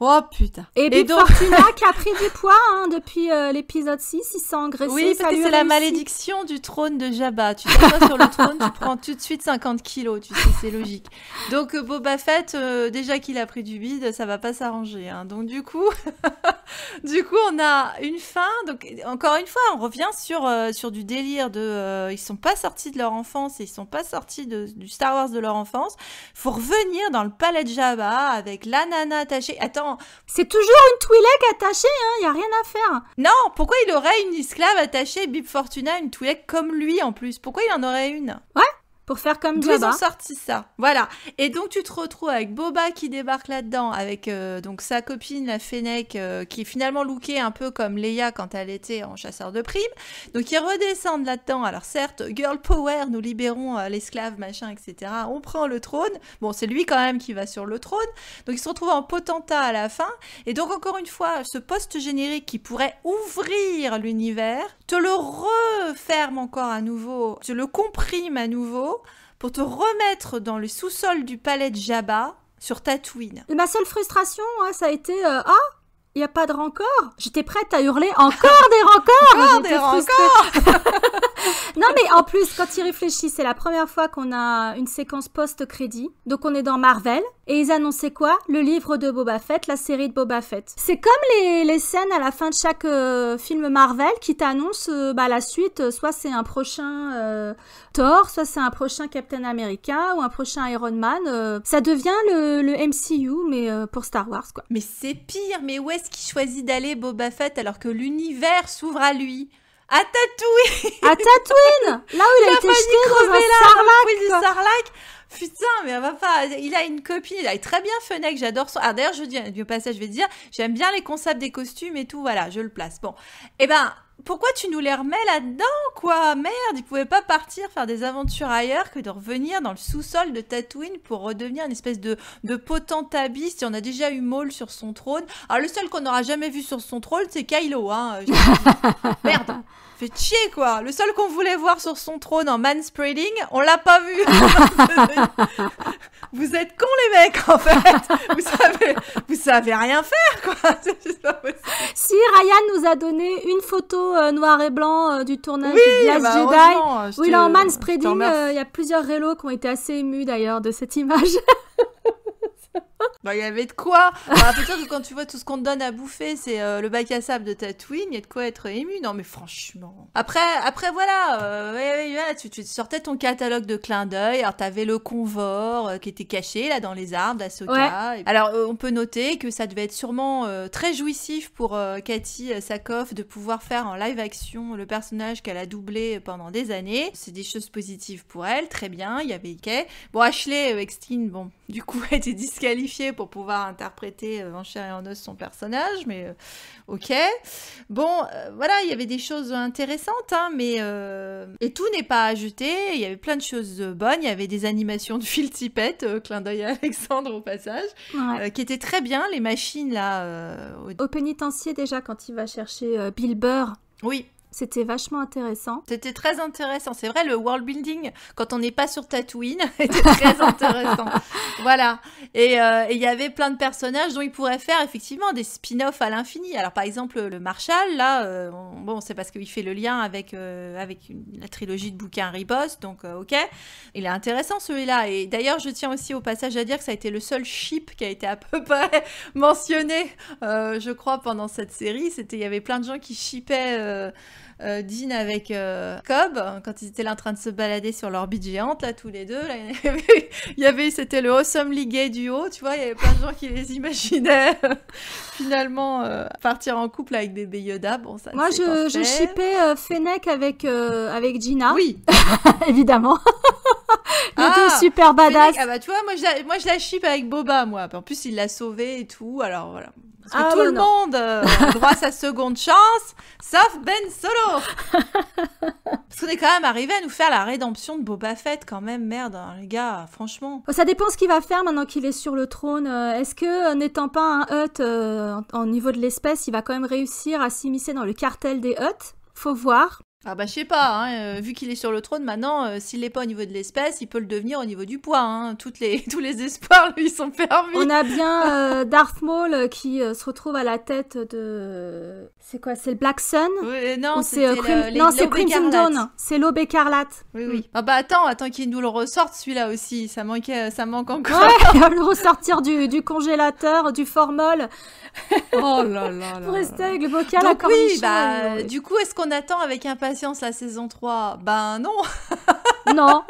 Oh putain. Et Bib donc... Fortuna qui a pris du poids depuis l'épisode 6, il s'est engraissé. Oui, parce que c'est la malédiction du trône de Jabba. Tu t'assois sur le trône, tu prends tout de suite 50 kilos, tu sais, c'est logique. Donc Boba Fett, déjà qu'il a pris du bide, ça va pas s'arranger. Hein. Donc du coup, on a une fin. Donc encore une fois, on revient sur du délire de... ils sont pas sortis de leur enfance et ils sont pas sortis du Star Wars de leur enfance. Faut revenir dans le palais de Jabba avec la nana attachée. Attends, c'est toujours une Twi'lek attachée, hein, y a rien à faire. Non, pourquoi il aurait une esclave attachée, Bib Fortuna, une Twi'lek comme lui en plus ? Pourquoi il en aurait une ? Ouais, pour faire comme D'où Jabba. Ils ont sorti ça. Voilà. Et donc tu te retrouves avec Boba qui débarque là-dedans, avec donc sa copine, la Fennec, qui est finalement lookée un peu comme Leia quand elle était en chasseur de primes. Donc ils redescendent là-dedans. Alors certes, girl power, nous libérons l'esclave, machin, etc. On prend le trône. Bon, c'est lui quand même qui va sur le trône. Donc ils se retrouvent en potentat à la fin. Et donc encore une fois, ce post-générique qui pourrait ouvrir l'univers, te le referme encore à nouveau, te le comprime à nouveau, pour te remettre dans le sous-sol du palais de Jabba sur Tatooine. Ma seule frustration, ça a été il n'y a pas de rancor. J'étais prête à hurler encore des rancors. Encore des rancors. Non mais en plus, quand ils réfléchissent, c'est la première fois qu'on a une séquence post-crédit. Donc on est dans Marvel. Et ils annonçaient quoi ? Le livre de Boba Fett, la série de Boba Fett. C'est comme les scènes à la fin de chaque film Marvel qui t'annoncent la suite. Soit c'est un prochain Thor, soit c'est un prochain Captain America ou un prochain Iron Man. Ça devient le MCU, mais pour Star Wars, quoi. Mais c'est pire. Mais où est-ce qu'il choisit d'aller, Boba Fett, alors que l'univers s'ouvre à lui ? À Tatooine. À Tatooine. Là où il a été jeté dans un sarlac. Du sarlac. Putain, mais elle va pas. Il a une copine, il est très bien Fennec, j'adore son. Ah, d'ailleurs, je dis, du passage, je vais te dire, j'aime bien les concepts des costumes et tout, voilà, je le place. Bon, eh ben, pourquoi tu nous les remets là-dedans, quoi? Merde, ils pouvaient pas partir faire des aventures ailleurs que de revenir dans le sous-sol de Tatooine pour redevenir une espèce de potentabis. Si on a déjà eu Maul sur son trône. Alors, le seul qu'on n'aura jamais vu sur son trône, c'est Kylo, hein. Merde. Fait chier, quoi. Le seul qu'on voulait voir sur son trône en manspreading, on l'a pas vu. Vous êtes cons, les mecs, en fait. Vous savez rien faire, quoi. C'est juste pas possible. Si Ryan nous a donné une photo noir et blanc du tournage de Last Jedi, où il est en manspreading, il y a plusieurs rélos qui ont été assez émus, d'ailleurs, de cette image. Bah, il y avait de quoi. Alors, peut-être que quand tu vois tout ce qu'on te donne à bouffer, c'est le bac à sable de Tatooine, il y a de quoi être ému. Non, mais franchement. Après voilà, tu sortais ton catalogue de clins d'œil. Alors, t'avais le Convor qui était caché là dans les arbres d'Ahsoka. Ouais. Alors, on peut noter que ça devait être sûrement très jouissif pour Katee Sackhoff de pouvoir faire en live action le personnage qu'elle a doublé pendant des années. C'est des choses positives pour elle, très bien. Il y avait Ikei. Bon, Ashley Eckstein, bon, du coup, elle était disqualifiée pour pouvoir interpréter en chair et en os son personnage, mais ok. Bon, voilà, il y avait des choses intéressantes, hein, mais et tout n'est pas à jeter. Il y avait plein de choses bonnes. Il y avait des animations de Phil Tippett, clin d'œil à Alexandre au passage, qui étaient très bien. Les machines là. Au pénitencier déjà, quand il va chercher Bill Burr. Oui. C'était vachement intéressant. C'était très intéressant. C'est vrai, le world building, quand on n'est pas sur Tatooine, était très intéressant. Voilà. Et il y avait plein de personnages dont ils pourraient faire effectivement des spin-offs à l'infini. Alors, par exemple, le Marshall, là, bon, c'est parce qu'il fait le lien avec la trilogie de bouquins Riposte, donc ok. Il est intéressant, celui-là. Et d'ailleurs, je tiens aussi au passage à dire que ça a été le seul ship qui a été à peu près mentionné, je crois, pendant cette série. Il y avait plein de gens qui shippaient Dean avec Cobb quand ils étaient là en train de se balader sur l'orbite géante là tous les deux là, c'était le Awesome League duo, tu vois, il y avait plein de gens qui les imaginaient finalement partir en couple avec bébé Yoda. Bon, ça, moi je shippais Fennec avec Gina. Oui. Évidemment. Les deux super badass. Ah bah tu vois, moi je la ship avec Boba, moi. En plus il l'a sauvé et tout, alors voilà. Parce que tout le monde a droit à sa seconde chance, sauf Ben Solo. Parce qu'on est quand même arrivé à nous faire la rédemption de Boba Fett quand même, merde, hein, les gars, franchement. Ça dépend ce qu'il va faire maintenant qu'il est sur le trône. Est-ce que, n'étant pas un Hutt en niveau de l'espèce, il va quand même réussir à s'immiscer dans le cartel des Hutt? Faut voir. Ah bah je sais pas, hein, vu qu'il est sur le trône maintenant, s'il n'est pas au niveau de l'espèce, il peut le devenir au niveau du poids. Hein. Tous les espoirs lui sont permis. On a bien Darth Maul qui se retrouve à la tête de... C'est quoi? C'est le Black Sun? Non, c'est Crimson Dawn. C'est l'Aube écarlate. Oui. Ah bah attends qu'il nous le ressorte celui-là aussi. Ça manque encore. Ouais, il va le ressortir du congélateur, du formol. Oh là là. Pour rester avec le bocal à cornichon. Oui, bah du coup, est-ce qu'on attend avec impatience la saison 3? Ben non. Non.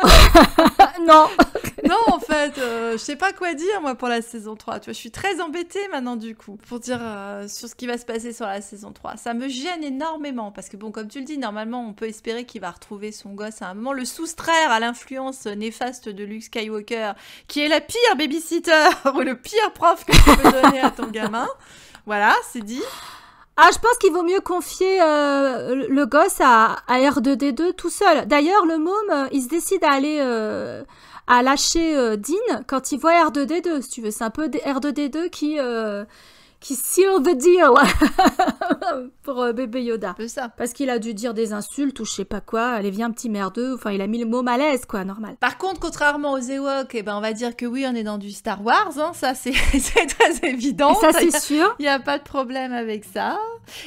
Non. Non, en fait, je sais pas quoi dire, moi, pour la saison 3. Tu vois, je suis très embêtée maintenant, du coup, pour dire sur ce qui va se passer sur la saison 3. Ça me gêne énormément, parce que, bon, comme tu le dis, normalement, on peut espérer qu'il va retrouver son gosse à un moment, le soustraire à l'influence néfaste de Luke Skywalker, qui est la pire babysitter, ou le pire prof que tu peux donner à ton gamin. Voilà, c'est dit. Ah, je pense qu'il vaut mieux confier le gosse à R2D2 tout seul. D'ailleurs, le môme, il se décide à aller... à lâcher Dean quand il voit R2D2, si tu veux. C'est un peu R2D2 qui seal the deal pour bébé Yoda. C'est ça. Parce qu'il a dû dire des insultes ou je sais pas quoi. Allez, viens, petit merdeux. Enfin, il a mis le mot malaise, quoi, normal. Par contre, contrairement aux Ewoks, on va dire que oui, on est dans du Star Wars. Hein, ça, c'est très évident. Et ça, c'est sûr. Il n'y a pas de problème avec ça.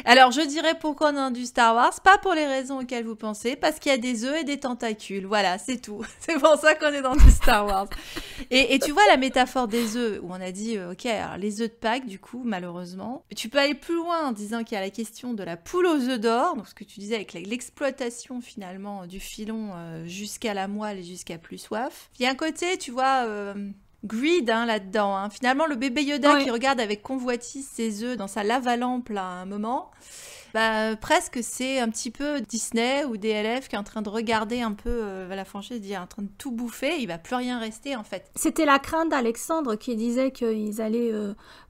Alors, je dirais pourquoi on est dans du Star Wars. Pas pour les raisons auxquelles vous pensez. Parce qu'il y a des œufs et des tentacules. Voilà, c'est tout. C'est pour ça qu'on est dans du Star Wars. Et tu vois la métaphore des œufs, où on a dit, ok, alors les œufs de Pâques, du coup, malheureusement. Tu peux aller plus loin en disant qu'il y a la question de la poule aux œufs d'or, donc ce que tu disais avec l'exploitation finalement du filon jusqu'à la moelle et jusqu'à plus soif. Il y a un côté, tu vois, greed là-dedans. Hein. Finalement, le bébé Yoda qui regarde avec convoitise ses œufs dans sa lave-lampe là, à un moment. presque c'est un petit peu Disney ou DLF qui est en train de regarder un peu la franchise, dire en train de tout bouffer, il va plus rien rester en fait. C'était la crainte d'Alexandre qui disait qu'ils allaient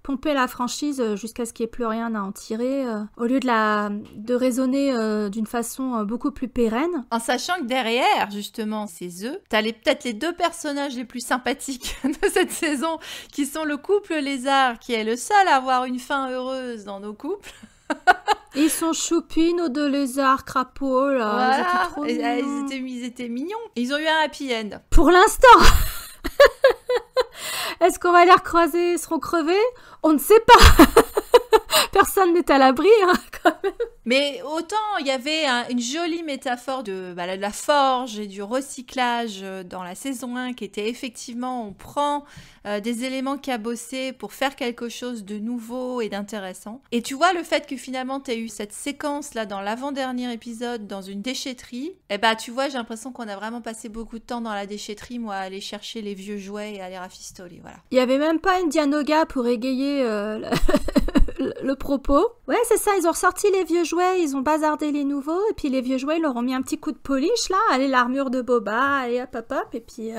pomper la franchise jusqu'à ce qu'il n'y ait plus rien à en tirer, au lieu de raisonner d'une façon beaucoup plus pérenne. En sachant que derrière, justement, ces œufs, t'as peut-être les 2 personnages les plus sympathiques de cette saison, qui sont le couple lézard, qui est le seul à avoir une fin heureuse dans nos couples. Ils sont choupis, nos 2 lézards crapauds, là. Voilà. Ils étaient trop mignons. Ils étaient mignons. Ils ont eu un happy end. Pour l'instant. Est-ce qu'on va les recroiser? Ils seront crevés? On ne sait pas. Personne n'est à l'abri, hein, quand même. Mais autant il y avait une jolie métaphore de la forge et du recyclage dans la saison 1 qui était effectivement, on prend des éléments cabossés pour faire quelque chose de nouveau et d'intéressant. Et tu vois, le fait que finalement tu as eu cette séquence là dans l'avant-dernier épisode dans une déchetterie, tu vois, j'ai l'impression qu'on a vraiment passé beaucoup de temps dans la déchetterie, moi, à aller chercher les vieux jouets et à les rafistoler, voilà. Il y avait même pas une Dianoga pour égayer le propos. Ouais, c'est ça, ils ont ressorti les vieux jouets, ils ont bazardé les nouveaux, et puis les vieux jouets, ils leur ont mis un petit coup de polish, là, allez, l'armure de Boba, allez, hop, hop, hop, et puis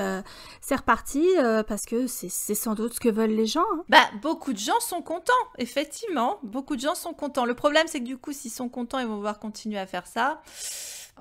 c'est reparti, parce que c'est sans doute ce que veulent les gens. Hein. Beaucoup de gens sont contents, effectivement, beaucoup de gens sont contents. Le problème, c'est que du coup, s'ils sont contents, ils vont pouvoir continuer à faire ça.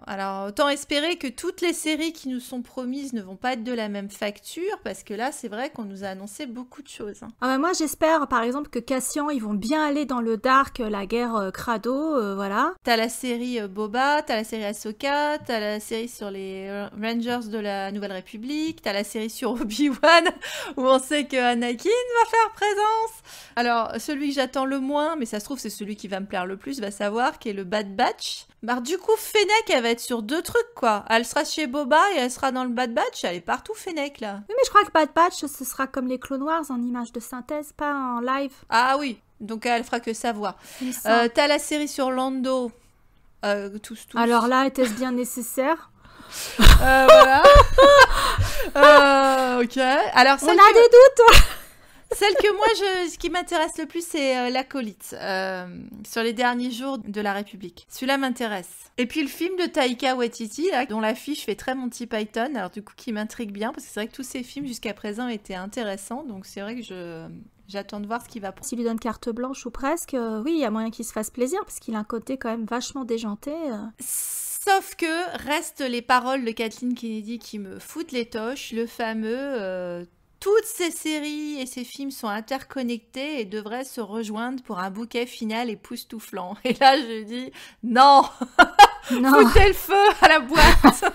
Alors, autant espérer que toutes les séries qui nous sont promises ne vont pas être de la même facture, parce que là, c'est vrai qu'on nous a annoncé beaucoup de choses. Hein. Moi, j'espère, par exemple, que Cassian, ils vont bien aller dans le dark, la guerre Crado, voilà. T'as la série Boba, t'as la série Ahsoka, t'as la série sur les Rangers de la Nouvelle République, t'as la série sur Obi-Wan, où on sait que Anakin va faire présence. Alors, celui que j'attends le moins, mais ça se trouve, c'est celui qui va me plaire le plus, va savoir, qui est le Bad Batch. Du coup, Fennec, elle va être sur 2 trucs, quoi. Elle sera chez Boba et elle sera dans le Bad Batch. Elle est partout, Fennec, là. Oui, mais je crois que Bad Batch, ce sera comme les Clone Wars, en image de synthèse, pas en live. Ah oui, donc elle fera que savoir. T'as la série sur Lando. Tous. Alors là, était-ce bien nécessaire? Voilà. Ok. Alors, on a des doutes. Celle que moi, ce qui m'intéresse le plus, c'est l'Acolyte, sur les derniers jours de la République. Celui-là m'intéresse. Et puis le film de Taika Waititi, là, dont l'affiche fait très Monty Python, alors du coup qui m'intrigue bien, parce que c'est vrai que tous ces films jusqu'à présent étaient intéressants, donc c'est vrai que j'attends de voir ce qu'il va prendre. S'il lui donne carte blanche ou presque, oui, il y a moyen qu'il se fasse plaisir, parce qu'il a un côté quand même vachement déjanté. Sauf que restent les paroles de Kathleen Kennedy qui me foutent les toches, le fameux... Toutes ces séries et ces films sont interconnectés et devraient se rejoindre pour un bouquet final époustouflant. Et là, je dis non, foutez le feu à la boîte.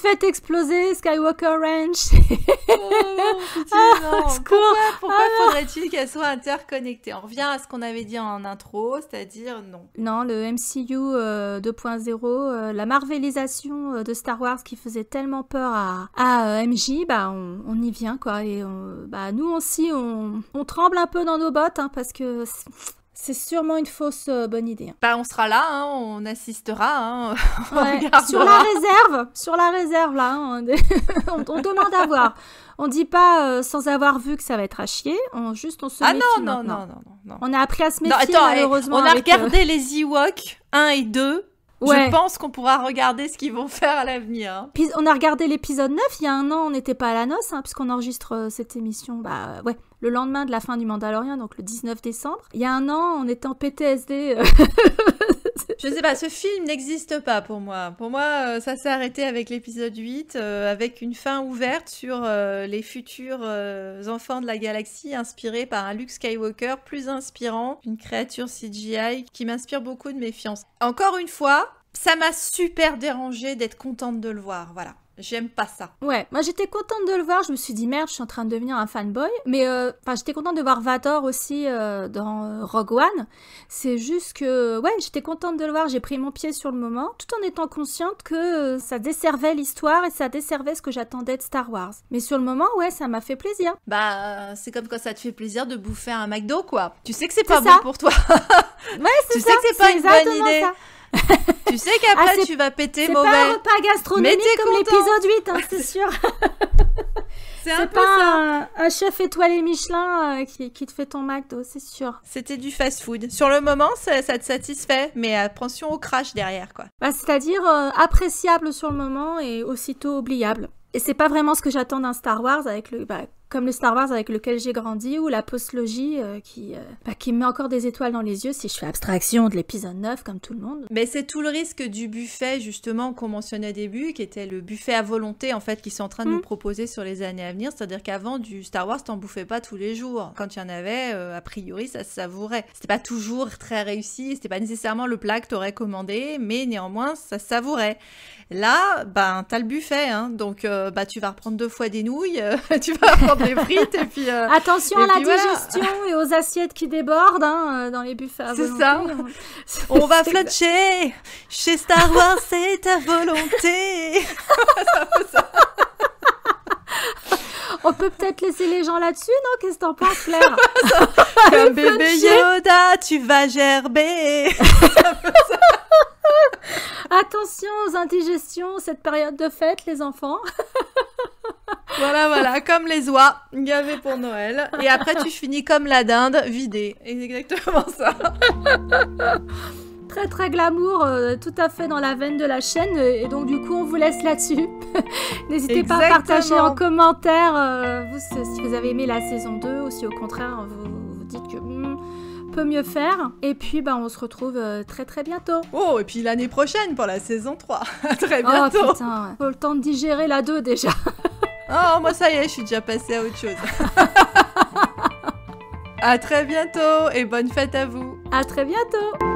Faites exploser Skywalker Ranch. Pourquoi faudrait-il qu'elle soit interconnectée? On revient à ce qu'on avait dit en intro, c'est-à-dire non. Non, le MCU 2.0, la marvelisation de Star Wars qui faisait tellement peur à MJ, on y vient, quoi. Et nous aussi, on tremble un peu dans nos bottes, hein, parce que... C'est sûrement une fausse bonne idée. On sera là, hein, on assistera. Hein, ouais, sur la réserve, là, hein, on demande à voir. On dit pas sans avoir vu que ça va être à chier, on se méfie maintenant. Non. On a appris à se méfier, malheureusement. On a regardé les Ewoks 1 et 2. Ouais. Je pense qu'on pourra regarder ce qu'ils vont faire à l'avenir. Hein. On a regardé l'épisode 9, il y a un an, on n'était pas à la noce, hein, puisqu'on enregistre cette émission, le lendemain de la fin du Mandalorian, donc le 19 décembre. Il y a un an, on était en PTSD. Je sais pas, ce film n'existe pas pour moi. Pour moi, ça s'est arrêté avec l'épisode 8, avec une fin ouverte sur les futurs enfants de la galaxie, inspirés par un Luke Skywalker plus inspirant, une créature CGI qui m'inspire beaucoup de méfiance. Encore une fois, ça m'a super dérangée d'être contente de le voir, voilà. J'aime pas ça. Ouais, moi j'étais contente de le voir, je me suis dit merde, je suis en train de devenir un fanboy, mais j'étais contente de voir Vador aussi dans Rogue One, c'est juste que, ouais, j'étais contente de le voir, j'ai pris mon pied sur le moment, tout en étant consciente que ça desservait l'histoire et ça desservait ce que j'attendais de Star Wars. Mais sur le moment, ouais, ça m'a fait plaisir. C'est comme quand ça te fait plaisir de bouffer un McDo, quoi. Tu sais que c'est pas bon pour toi. Ouais, c'est ça. Tu sais que c'est pas une bonne idée. Ça. Tu sais qu'après tu vas péter mauvais. C'est pas un repas gastronomique comme l'épisode 8, hein, c'est sûr. C'est un peu pas un chef étoilé Michelin qui te fait ton McDo, c'est sûr. C'était du fast-food. Sur le moment, ça te satisfait, mais attention au crash derrière, quoi. Bah, c'est-à-dire appréciable sur le moment et aussitôt oubliable. Et c'est pas vraiment ce que j'attends d'un Star Wars comme le Star Wars avec lequel j'ai grandi, ou la postlogie qui me met encore des étoiles dans les yeux si je fais abstraction de l'épisode 9 comme tout le monde. Mais c'est tout le risque du buffet justement qu'on mentionnait au début, qui était le buffet à volonté en fait qu'ils sont en train de nous proposer sur les années à venir. C'est-à-dire qu'avant du Star Wars, t'en bouffais pas tous les jours. Quand il y en avait, a priori, ça se savourait. C'était pas toujours très réussi, c'était pas nécessairement le plat que t'aurais commandé, mais néanmoins, ça se savourait. Là, t'as le buffet, hein, donc tu vas reprendre 2 fois des nouilles, tu vas reprendre des frites et puis... Attention à la digestion et aux assiettes qui débordent dans les buffets à volonté. C'est ça. On va flutcher chez Star Wars, c'est à volonté. Ça. On peut peut-être laisser les gens là-dessus, non? Qu'est-ce que t'en penses, Claire? Comme bébé Yoda, tu vas gerber. Attention aux indigestions, cette période de fête, les enfants. Voilà, comme les oies, gavées pour Noël. Et après, tu finis comme la dinde, vidée. C'est exactement ça. Très très glamour, tout à fait dans la veine de la chaîne, et donc du coup on vous laisse là-dessus. N'hésitez pas à partager en commentaire si vous avez aimé la saison 2 ou si au contraire vous dites que peut mieux faire. Et puis on se retrouve très très bientôt. Oh, et puis l'année prochaine pour la saison 3. À très bientôt. Oh putain, ouais. Faut le temps de digérer la 2 déjà. Oh, moi ça y est, je suis déjà passée à autre chose. À très bientôt et bonne fête à vous. À très bientôt.